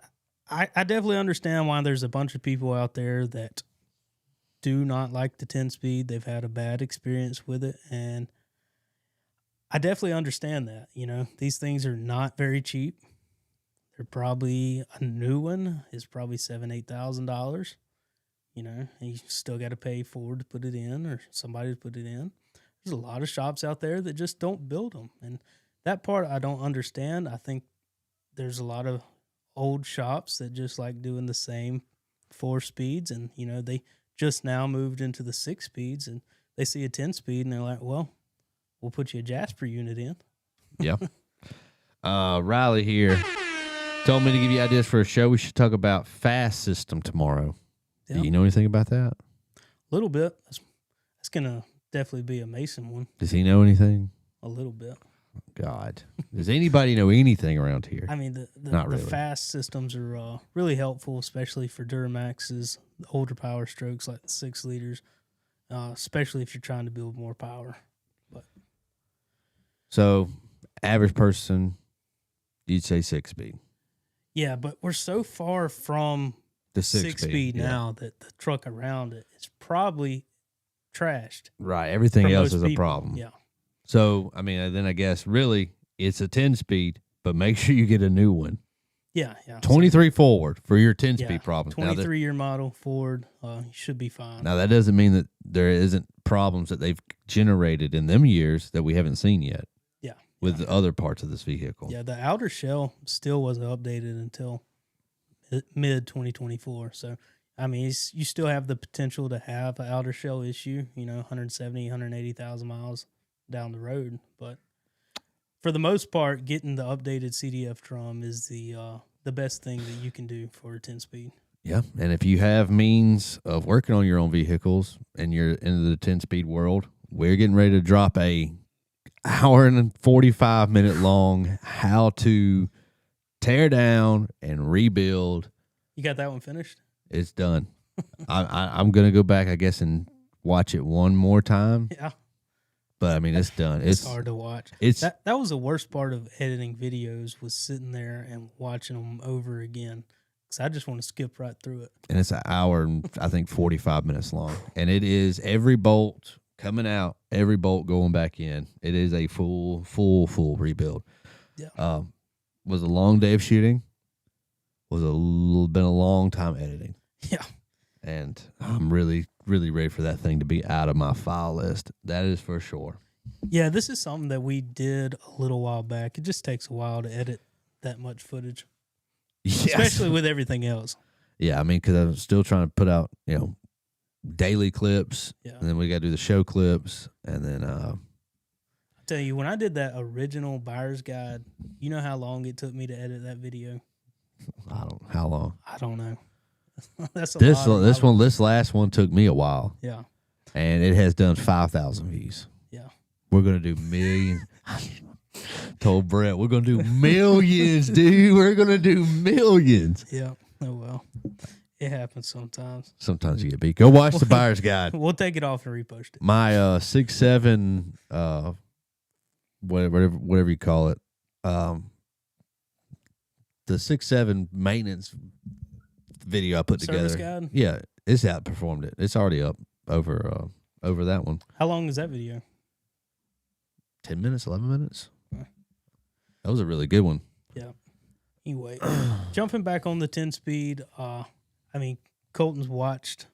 I definitely understand why there's a bunch of people out there that do not like the 10-speed. They've had a bad experience with it, and I definitely understand that. These things are not very cheap. They're probably, a new one is probably $7,000-$8,000. And you still got to pay Ford to put it in or somebody to put it in. There's a lot of shops out there that just don't build them, and that part I don't understand. I think there's a lot of old shops that just like doing the same 4 speeds, and they just now moved into the 6 speeds, and they see a 10-speed and they're like, well, we'll put you a Jasper unit in. Yeah. Riley here told me to give you ideas for a show. We should talk about fast system tomorrow. Yeah. Do you know anything about that? A little bit. That's gonna definitely be a Mason one. Does he know anything? A little bit. God. Does anybody know anything around here? Not really. The fast systems are really helpful, especially for Duramaxes, the older PowerStrokes like the 6 liters, especially if you're trying to build more power. So, average person, you'd say 6-speed. Yeah, but we're so far from the 6-speed now that the truck around it is probably trashed. Right. Everything else is a problem. Yeah. So, then I guess really it's a 10-speed, but make sure you get a new one. Yeah. 23 forward for your 10-speed problems. 23-year model Ford, you should be fine. Now, that doesn't mean that there isn't problems that they've generated in them years that we haven't seen yet. Yeah. With the other parts of this vehicle. Yeah, the outer shell still wasn't updated until mid-2024. So, you still have the potential to have an outer shell issue, 170, 180,000 miles down the road, but for the most part, getting the updated CDF drum is the best thing that you can do for a 10-speed. Yeah, and if you have means of working on your own vehicles and you're into the 10-speed world, we're getting ready to drop a hour and 45-minute long how to tear down and rebuild. You got that one finished? It's done. I'm gonna go back, I guess, and watch it one more time. Yeah. But I mean, it's done. It's hard to watch. It's that was the worst part of editing videos, was sitting there and watching them over again. Because I just want to skip right through it. And it's an hour and I think 45 minutes long. And it is every bolt coming out, every bolt going back in. It is a full rebuild. Yeah. Was a long day of shooting. Been a long time editing. Yeah. And I'm really, really ready for that thing to be out of my file list. That is for sure. Yeah, this is something that we did a little while back. It just takes a while to edit that much footage, Yes. especially with everything else. Yeah, I mean, because I'm still trying to put out, daily clips. Yeah. And then we got to do the show clips. And then, I tell you, when I did that original buyer's guide, you know how long it took me to edit that video? how long? I don't know. That's a This lot. this last one took me a while. Yeah. And it has done 5,000 views. Yeah. We're going to do millions. Told Brett, we're going to do millions, dude. We're going to do millions. Yeah. Oh, well. It happens sometimes. Sometimes you get beat. Go watch the buyer's guide. We'll take it off and repost it. My 6.7, whatever you call it, the 6.7 maintenance video I put Service together. guide? Yeah, it's outperformed it. It's already up over that one. How long is that video? 10 minutes, 11 minutes. Okay. That was a really good one. Yeah. Anyway, jumping back on the 10-speed, I mean, Colton's watched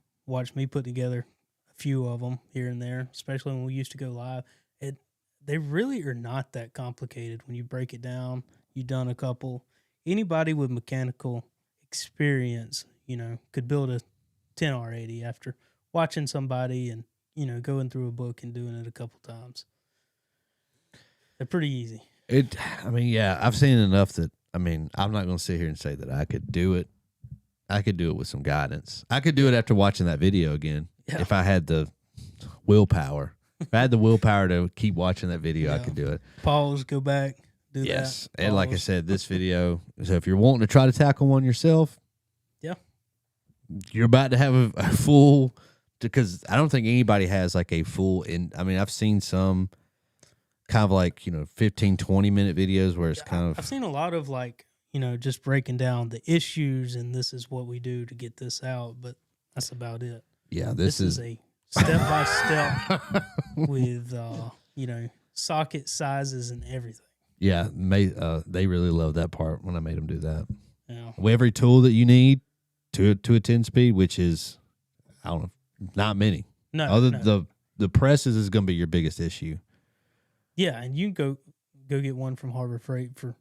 me put together a few of them here and there, especially when we used to go live. They really are not that complicated when you break it down. You've done a couple. Anybody with mechanical experience, could build a 10R80 after watching somebody and, going through a book and doing it a couple times. They're pretty easy. I've seen enough that, I'm not going to sit here and say that I could do it. I could do it with some guidance. I could do it after watching that video again. Yeah. If I had the willpower. If I had the willpower to keep watching that video, I could do it. Pause, go back, do that. Yes. And like I said, this video, so if you're wanting to try to tackle one yourself, yeah, you're about to have a full, because I don't think anybody has like a full, I've seen some kind of like, 15, 20-minute videos where it's kind of. I've seen a lot of like, just breaking down the issues and this is what we do to get this out, but that's about it. Yeah, this is a step-by-step with, socket sizes and everything. Yeah, they really love that part when I made them do that. Yeah. Every tool that you need to a 10-speed, which is, I don't know, not many. No. The presses is going to be your biggest issue. Yeah, and you can go get one from Harbor Freight for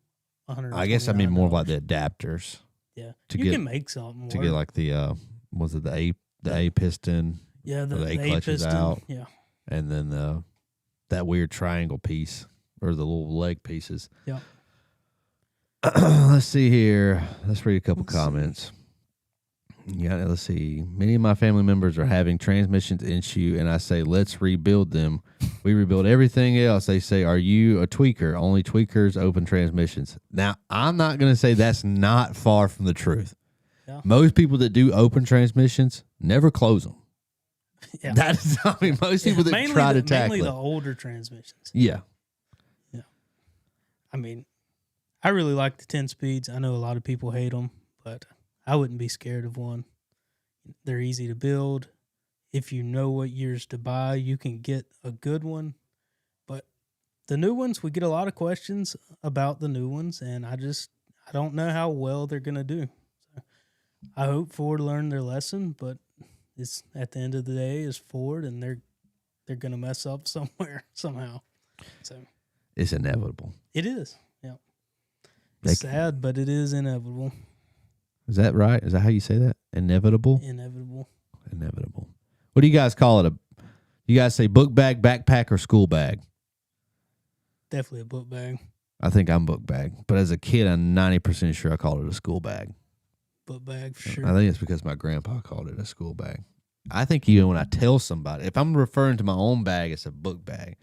$100. I guess I mean more about the adapters. Yeah, can make something to get like the was it the A piston? Yeah, the A A clutches piston. out. Yeah, and then that weird triangle piece or the little leg pieces. Yeah. Let's see here. Let's read a couple comments. Yeah, let's see. Many of my family members are having transmissions issue, and I say, let's rebuild them. We rebuild everything else. They say, are you a tweaker? Only tweakers open transmissions. Now, I'm not going to say that's not far from the truth. Yeah. Most people that do open transmissions never close them. Yeah. That is, most people that try to tackle mainly it. the older transmissions. Yeah. Yeah. I really like the 10 speeds. I know a lot of people hate them, but I wouldn't be scared of one. They're easy to build. If you know what years to buy, you can get a good one. But the new ones, we get a lot of questions about the new ones, and I don't know how well they're going to do. So I hope Ford learned their lesson, but it's at the end of the day is Ford, and they're going to mess up somewhere somehow. So It's inevitable. it is. Yeah. It's sad, but it is inevitable. Is that right? Is that how you say that? Inevitable? Inevitable. Inevitable. What do you guys call it? You guys say book bag, backpack, or school bag? Definitely a book bag. I think I'm book bag. But as a kid, I'm 90% sure I called it a school bag. Book bag for sure. I think it's because my grandpa called it a school bag. I think even when I tell somebody, if I'm referring to my own bag, it's a book bag.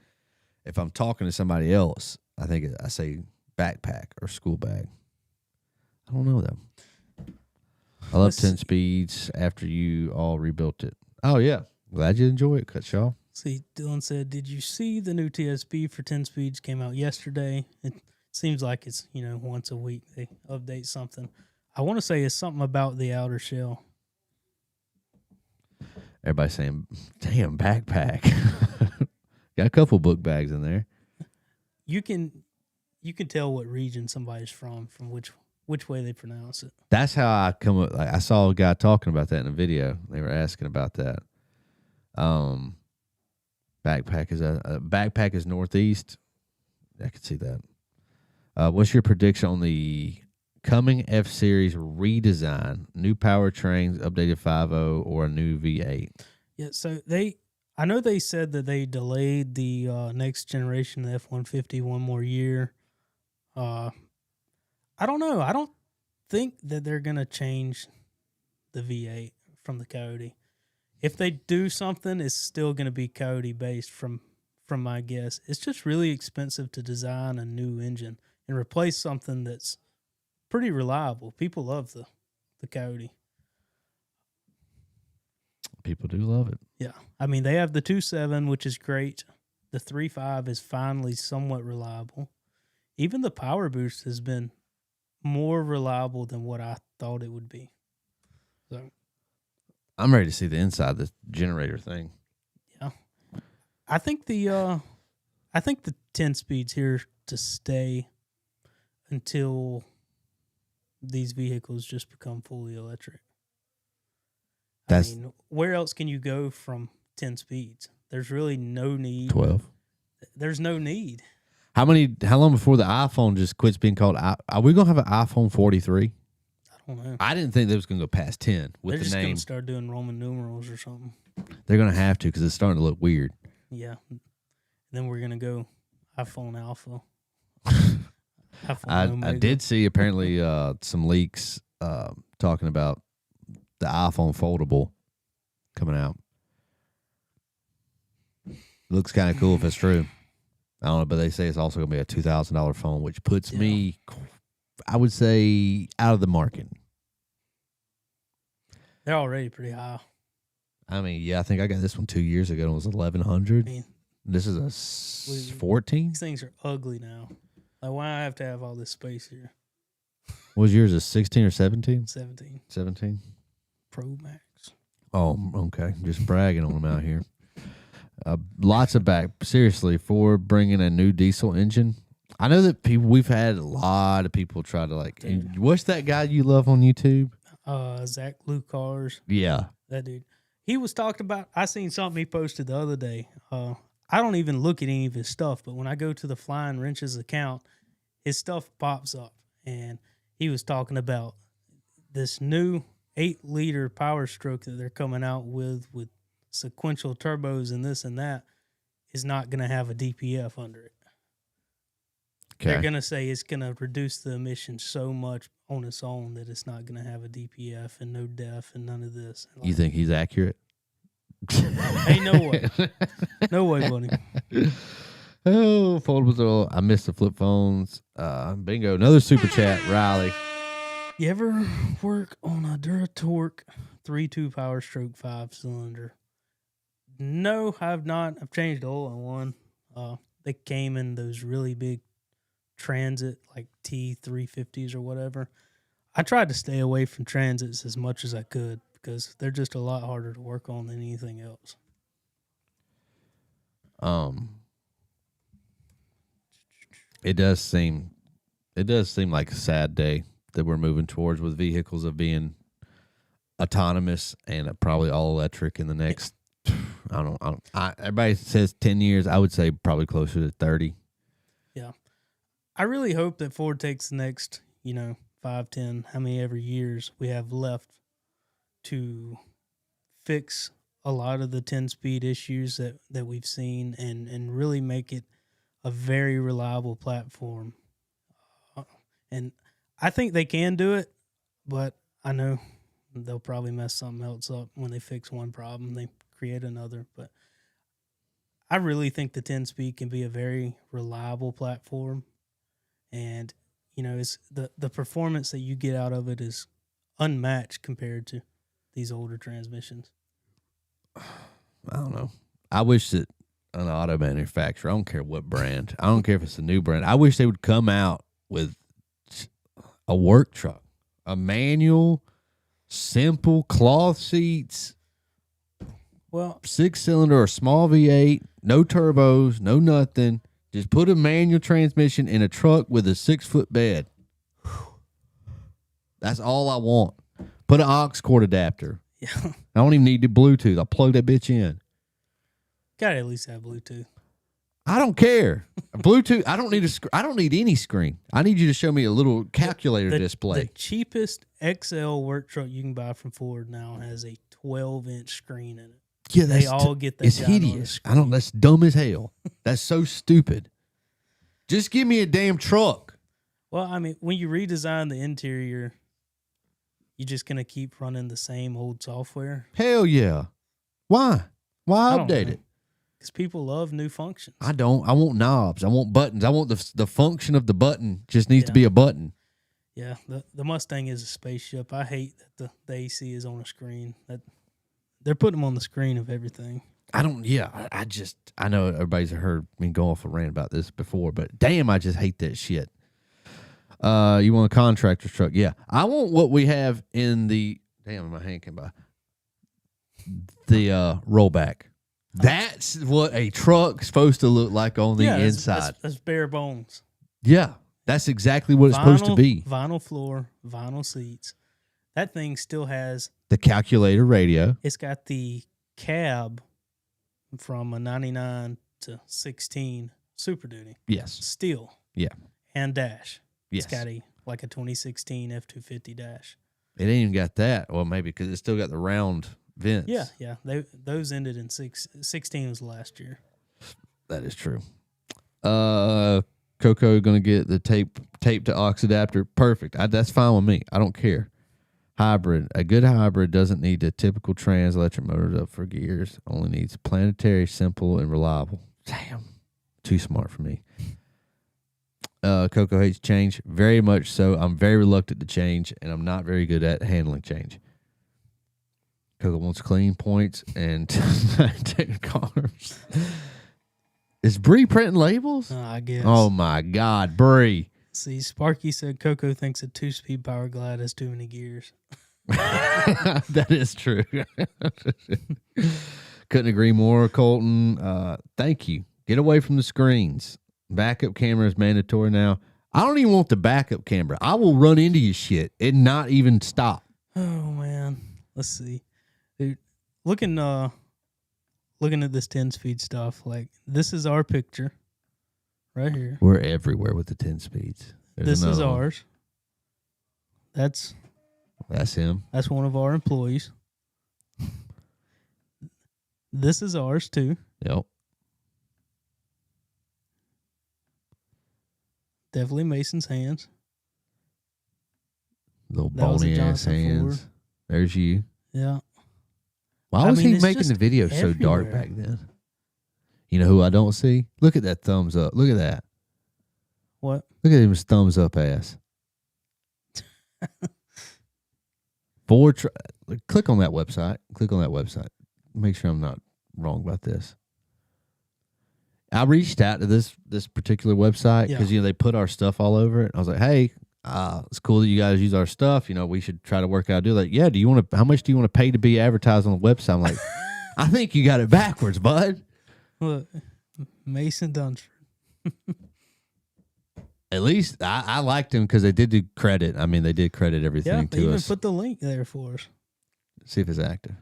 If I'm talking to somebody else, I think I say backpack or school bag. I don't know though. I love 10 speeds after you all rebuilt it. Oh, yeah. Glad you enjoy it, Cutshaw. See, Dylan said, "Did you see the new TSP for 10 speeds came out yesterday? It seems like it's once a week they update something. I want to say it's something about the outer shell. Everybody's saying, "Damn, backpack." Got a couple book bags in there. You can tell what region somebody's from which way they pronounce it. That's how I come up. Like, I saw a guy talking about that in a video. They were asking about that. Backpack is northeast. I could see that. What's your prediction on the coming F Series redesign? New powertrains, updated 5.0, or a new V8? Yeah, so I know they said that they delayed the next generation of the F-150 one more year. I don't know. I don't think that they're going to change the V8 from the Coyote. If they do something, it's still going to be Coyote based from my guess. It's just really expensive to design a new engine and replace something that's pretty reliable. People love the Coyote. People do love it. Yeah. I mean, they have the 2.7, which is great. The 3.5 is finally somewhat reliable. Even the PowerBoost has been more reliable than what I thought it would be. So I'm ready to see the inside of this generator thing. Yeah. I think the 10 speed's here to stay until these vehicles just become fully electric. I mean, where else can you go from 10 speeds? There's really no need. 12. There's no need. How long before the iPhone just quits being called? Are we gonna have an iPhone 43? I don't know. I didn't think they was gonna go past 10 with They're the just name. gonna start doing Roman numerals or something. They're gonna have to because it's starting to look weird. Yeah. Then we're gonna go iPhone Alpha. I did see apparently some leaks talking about the iPhone foldable coming out. Looks kind of cool if it's true. I don't know, but they say it's also going to be a $2,000 phone, which puts me, I would say, out of the market. They're already pretty high. I mean, yeah, I think I got this one 2 years ago and it was $1,100. I mean, this is a 14. These things are ugly now. Like, why do I have to have all this space here? What was yours? A 16 or 17? 17. 17. Pro Max. Oh, okay. Just bragging on them out here. Lots of back. Seriously, for bringing a new diesel engine. I know that we've had a lot of people try to like. What's that guy you love on YouTube? Zach Lucars. Yeah. That dude. He was talked about. I seen something he posted the other day. I don't even look at any of his stuff, but when I go to the Flying Wrenches account, his stuff pops up. And he was talking about this new 8-liter PowerStroke that they're coming out with sequential turbos and this and that is not going to have a DPF under it. Okay. They're going to say it's going to reduce the emissions so much on its own that it's not going to have a DPF and no DEF and none of this. You think he's accurate? Ain't no way. No way, buddy. Oh, foldables. I missed the flip phones. Bingo. Another super chat, Riley. You ever work on a Duratorque 3.2 PowerStroke 5-cylinder? No, I've not. I've changed oil on one. They came in those really big Transit, like T350s or whatever. I tried to stay away from Transits as much as I could because they're just a lot harder to work on than anything else. It does seem like a sad day that we're moving towards with vehicles of being autonomous and probably all electric in the next. Everybody says 10 years. I would say probably closer to 30. Yeah. I really hope that Ford takes the next, 5, 10, how many ever years we have left to fix a lot of the 10-speed issues that we've seen and really make it a very reliable platform. And I think they can do it, but I know they'll probably mess something else up when they fix one problem. They create another, but I really think the 10-speed can be a very reliable platform, and it's the performance that you get out of it is unmatched compared to these older transmissions. I don't know. I wish that an auto manufacturer, I don't care what brand, I don't care if it's a new brand, I wish they would come out with a work truck, a manual, simple cloth seats, Well, 6-cylinder or small V8, no turbos, no nothing. Just put a manual transmission in a truck with a 6-foot bed. That's all I want. Put an aux cord adapter. yeah, I don't even need the Bluetooth. I'll plug that bitch in. gotta at least have Bluetooth. I don't care. Bluetooth. I don't need I don't need any screen. I need you to show me a little calculator display. The cheapest XL work truck you can buy from Ford now has a 12-inch screen in it. Yeah, They all get that. It's hideous. I don't. That's dumb as hell. That's so stupid. Just give me a damn truck. Well, I mean, when you redesign the interior, you're just gonna keep running the same old software. Hell yeah. Why? Why I don't update know. it? Because people love new functions. I don't. I want knobs. I want buttons. I want the function of the button just needs to be a button. Yeah, the Mustang is a spaceship. I hate that the AC is on a screen. That they're putting them on the screen of everything. I don't. Yeah, I know everybody's heard me go off a rant about this before, but damn, I just hate that shit. You want a contractor's truck? Yeah, I want what we have in the. Damn, my hand came by. The rollback. That's what a truck's supposed to look like on the inside. That's bare bones. Yeah, that's exactly what it's supposed to be. Vinyl floor, vinyl seats. That thing still has The calculator radio. It's got the cab from a 99 to 16 Super Duty. Yes. Steel. Yeah. And dash. Yes. It's got a 2016 F250 dash. It ain't even got that. Well, maybe because it's still got the round vents. Yeah. Those ended in 16 was last year. That is true. Coco going to get the tape to aux adapter. Perfect. That's fine with me. I don't care. Hybrid. A good hybrid doesn't need the typical trans electric motors up for gears. Only needs planetary, simple, and reliable. Damn. Too smart for me. Coco hates change. Very much so. I'm very reluctant to change, and I'm not very good at handling change. Coco wants clean points and take cars. Is Bree printing labels? I guess. Oh, my God. Bree. See, Sparky said Coco thinks a 2-speed Power Glide has too many gears. That is true. Couldn't agree more, Colton. Thank you. Get away from the screens. Backup camera is mandatory now. I don't even want the backup camera. I will run into your shit and not even stop. Oh, man. Let's see. Dude, looking at this 10-speed stuff, like, this is our picture right here. We're everywhere with the 10 speeds. This is ours. That's him. That's one of our employees. This is ours, too. Yep. Definitely Mason's hands. Little That was a bony ass Johnson hands. Ford. There's you. Yeah. Why was he it's making just the video so dark everywhere. back then? You know who I don't see? Look at that thumbs up. Look at that. What? Look at his thumbs up ass. Click on that website. Click on that website. Make sure I'm not wrong about this. I reached out to this particular website because they put our stuff all over it. I was like, hey, it's cool that you guys use our stuff. We should try to work out a deal. Like, yeah, how much do you want to pay to be advertised on the website? I'm like, I think you got it backwards, bud. Look, Mason Dunford. At least I liked him because they did do credit. I mean, they did credit everything They to even us. put the link there for us. See if it's active.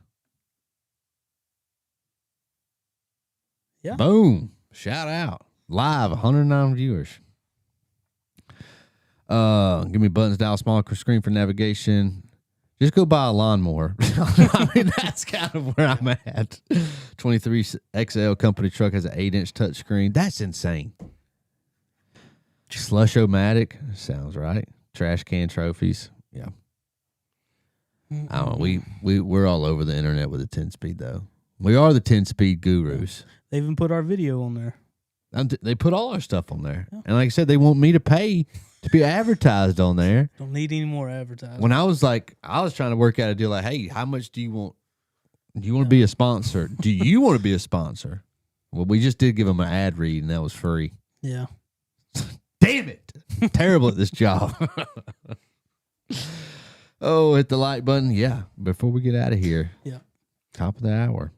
Yeah. Boom. Shout out. Live, 109 viewers. Give me buttons down, small screen for navigation. Just go buy a lawnmower. I mean, that's kind of where I'm at. 23 XL company truck has an 8-inch touchscreen. That's insane. Slush-o-matic. Sounds right. Trash can trophies. Yeah. I don't know. We're all over the internet with the 10-speed, though. We are the 10-speed gurus. They even put our video on there. They put all our stuff on there. Yeah. And like I said, they want me to pay to be advertised on there. Don't need any more advertising. When I was trying to work out a deal like, hey, how much do you want Do you want to be a sponsor? Do you want to be a sponsor? Well, we just did give them an ad read, and that was free. Yeah. Damn it. I'm terrible at this job. Oh, hit the like button. Yeah, before we get out of here. Yeah. Top of the hour.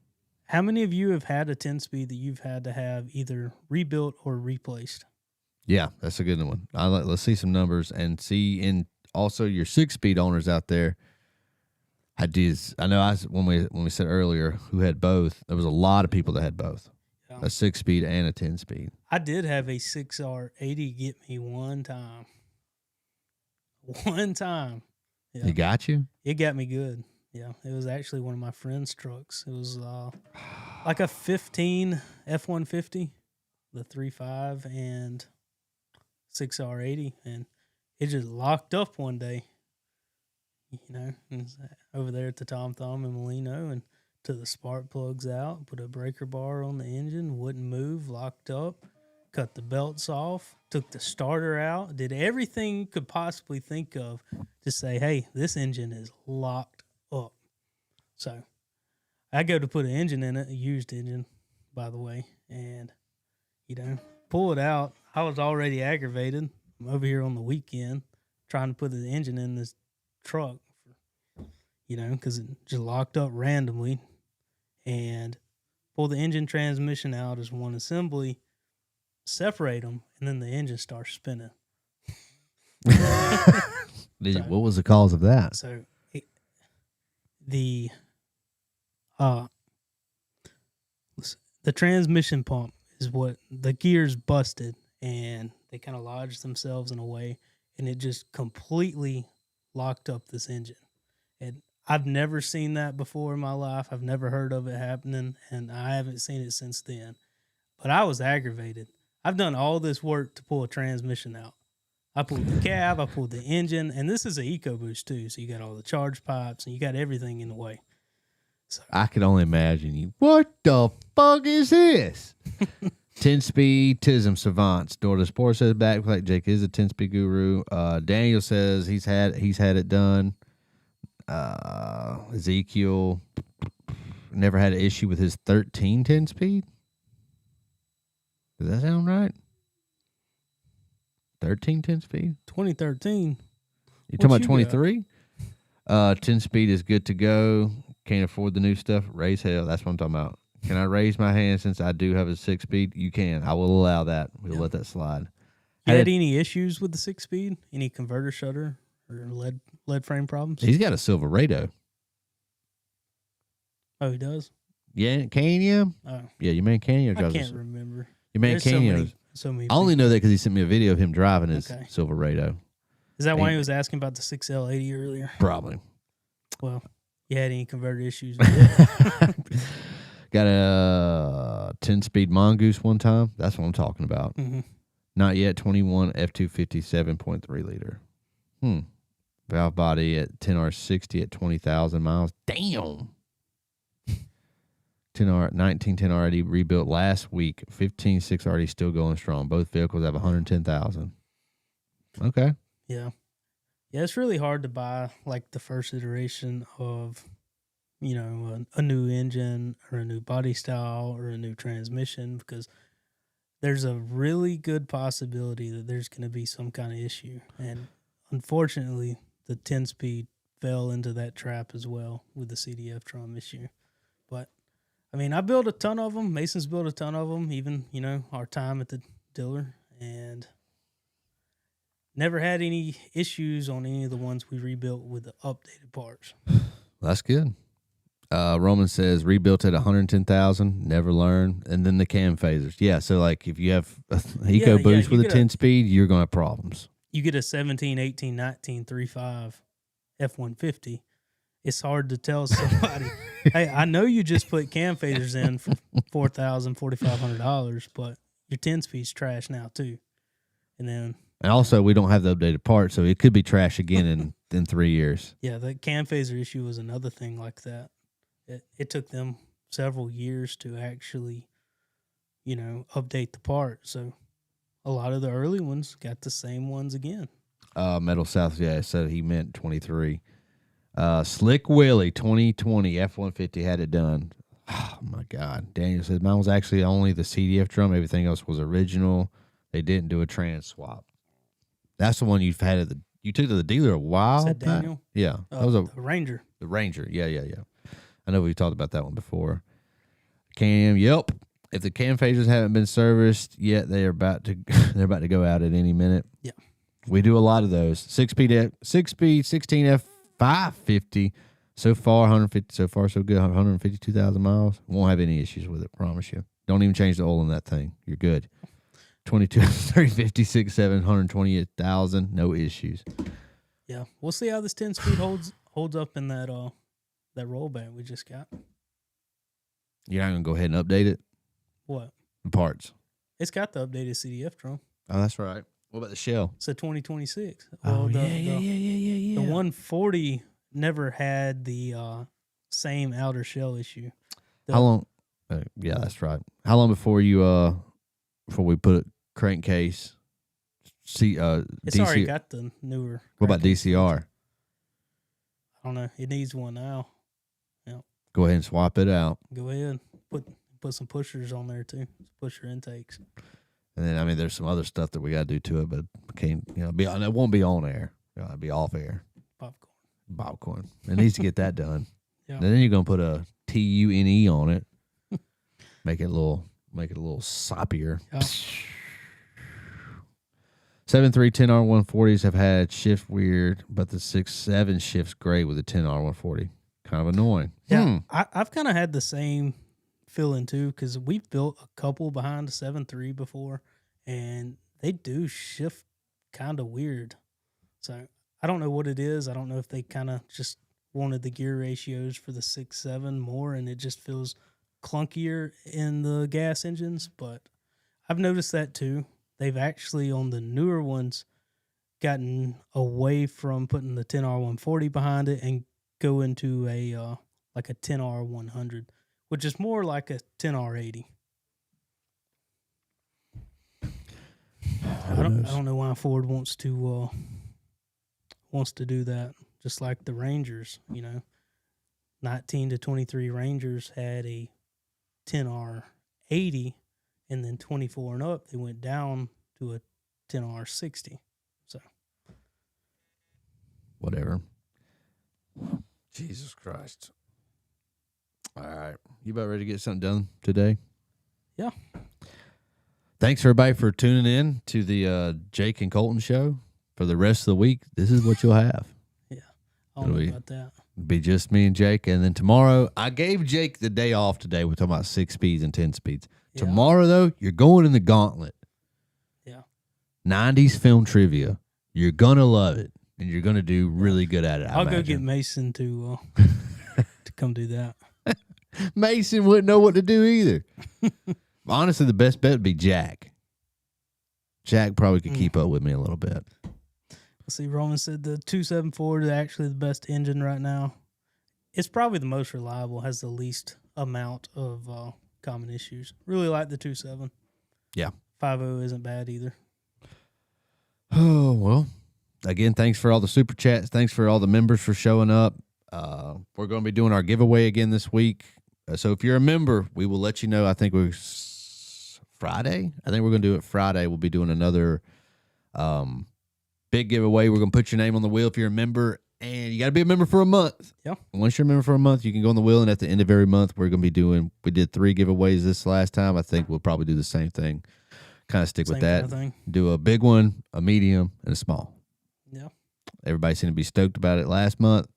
How many of you have had a 10-speed that you've had to have either rebuilt or replaced? Yeah, that's a good one. Let's see some numbers and see, and also your 6-speed owners out there. I know when we said earlier who had both, there was a lot of people that had both. Yeah. A 6-speed and a 10-speed. I did have a 6R80 get me one time. One time. Yeah. It got you? It got me good. Yeah. It was actually one of my friend's trucks. It was like a 15 F-150, the 3.5 and 6R80, and it just locked up one day. Over there at the Tom Thumb in Molino, and took the spark plugs out, put a breaker bar on the engine, wouldn't move, locked up, cut the belts off, took the starter out, did everything you could possibly think of to say, hey, this engine is locked up. So I go to put an engine in it, a used engine, by the way, and, pull it out. I was already aggravated. I'm over here on the weekend trying to put the engine in this truck, because it just locked up randomly, and pull the engine transmission out as one assembly, separate them, and then the engine starts spinning. What was the cause of that? So the transmission pump is what the gears busted, and they kind of lodged themselves in a way, and it just completely locked up this engine. And I've never seen that before in my life. I've never heard of it happening, and I haven't seen it since then. But I was aggravated. I've done all this work to pull a transmission out. I pulled the cab, I pulled the engine, and this is an EcoBoost too, so you got all the charge pipes, and you got everything in the way. So I could only imagine you. What the fuck is this? 10-speed Tism Savants. Door to Sport says backplate. Jake is a 10-speed guru. Daniel says he's had it done. Ezekiel never had an issue with his 13 10-speed. Does that sound right? 13 10-speed? 2013. You talking about 23? 10-speed is good to go. Can't afford the new stuff. Raise hell. That's what I'm talking about. Can I raise my hand since I do have a 6-speed? You can. I will allow that. We'll let that slide. You had any issues with the 6-speed? Any converter shutter or lead frame problems? He's got a Silverado. Oh, he does? Yeah, Canyon? Oh. Yeah, your man Canyon drives. I can't remember. Your man Canyon. So many I only know that because he sent me a video of him driving his Silverado. Is that why he was asking about the 6L80 earlier? Probably. Well, you had any converter issues with it? Got a 10-speed Mongoose one time. That's what I'm talking about. Mm-hmm. Not yet. 21 F250 7.3 liter. Valve body at 10R60 at 20,000 miles. Damn. 19 10R rebuilt last week. 15 6R still going strong. Both vehicles have 110,000. Okay. Yeah. Yeah, it's really hard to buy like the first iteration of, a new engine or a new body style or a new transmission, because there's a really good possibility that there's going to be some kind of issue. And unfortunately, the 10-speed fell into that trap as well with the CDF drum issue. But, I built a ton of them. Mason's built a ton of them, even, our time at the dealer. And never had any issues on any of the ones we rebuilt with the updated parts. That's good. Roman says rebuilt at 110,000, never learned. And then the cam phasers. Yeah, so like if you have an EcoBoost with a 10-speed, you're going to have problems. You get a 17, 18, 19, 3.5 F-150. It's hard to tell somebody, hey, I know you just put cam phasers in for $4,000, $4,500, but your 10-speed's trash now too. And also, we don't have the updated part, so it could be trash again in 3 years. Yeah, the cam phaser issue was another thing like that. It took them several years to actually, update the part. So a lot of the early ones got the same ones again. Metal South, said he meant 23. Slick Willie 2020 F-150 had it done. Oh, my God. Daniel said mine was actually only the CDF drum. Everything else was original. They didn't do a trans swap. That's the one you've had at you took to the dealer a while Said back? Daniel? Yeah. That was the Ranger. the Ranger. Yeah. I know we talked about that one before. Cam, yep. If the cam phasers haven't been serviced yet, they're about to go out at any minute. Yeah. We do a lot of those. 6-speed 16F 550. So far, 150. So far, so good. 152,000 miles. Won't have any issues with it. Promise you. Don't even change the oil in that thing. You're good. 22, 30, 50, 6, 7, 128,000. No issues. Yeah, we'll see how this 10-speed holds up in that rollback we just got. You're not gonna go ahead and update it. What? The parts. It's got the updated CDF drum. Oh, that's right. What about the shell? It's a 2026. Oh, The 140 never had the same outer shell issue. How long? Yeah, that's right. How long before we put a crankcase? It's DC, already got the newer. What about DCR? I don't know. It needs one now. Yeah. Go ahead and swap it out. Go ahead. Put some pushers on there too. Pusher intakes. And then there's some other stuff that we got to do to it, but can't it won't be on air. It'll be off air. Popcorn. It needs to get that done. Yeah. And then you're gonna put a TUNE on it. Make it a little soppier. Yeah. 7.3 10R140s have had shift weird, but the 6.7 shifts great with the 10R140. Kind of annoying. Yeah, I've kind of had the same feeling too, because we've built a couple behind the 7.3 before, and they do shift kind of weird. So I don't know what it is. I don't know if they kind of just wanted the gear ratios for the 6.7 more, and it just feels clunkier in the gas engines. But I've noticed that too. They've actually, on the newer ones, gotten away from putting the 10R140 behind it and go into a like a 10R100, which is more like a 10R80. I don't know why Ford wants to do that. Just like the Rangers, 19 to 23 Rangers had a 10R80, and then 24 and up they went down to a 10R60. So whatever. Jesus Christ. All right. You about ready to get something done today? Yeah. Thanks, everybody, for tuning in to the Jake and Colton show. For the rest of the week, this is what you'll have. Yeah. I don't know about that. Be just me and Jake. And then tomorrow, I gave Jake the day off today. We're talking about 6 speeds and 10 speeds. Yeah. Tomorrow, though, you're going in the gauntlet. Yeah. 90s film trivia. You're going to love it. And you're going to do really good at it. I'll go get Mason to come do that. Mason wouldn't know what to do either. Honestly, the best bet would be Jack. Jack probably could keep up with me a little bit. Let's see, Roman said the 274 is actually the best engine right now. It's probably the most reliable, has the least amount of common issues. Really like the 2.7. Yeah. 5.0 isn't bad either. Oh, well. Again, thanks for all the super chats. Thanks for all the members for showing up. We're going to be doing our giveaway again this week. So if you're a member, we will let you know. I think we're Friday. I think we're going to do it Friday. We'll be doing another big giveaway. We're going to put your name on the wheel if you're a member. And you got to be a member for a month. Yeah. Once you're a member for a month, you can go on the wheel. And at the end of every month, we're going to be we did 3 giveaways this last time. I think we'll probably do the same thing. Kind of stick with that. Kind of thing. Do a big one, a medium, and a small. Yeah. Everybody seemed to be stoked about it last month.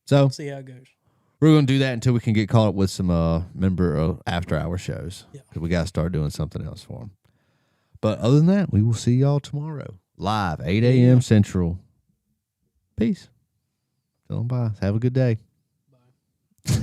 So see how it goes. We're going to do that until we can get caught up with some member after-hour shows. Yeah. Because we got to start doing something else for them. But other than that, we will see y'all tomorrow. Live, 8 a.m. Central. Peace. Tell them bye. Have a good day. Bye.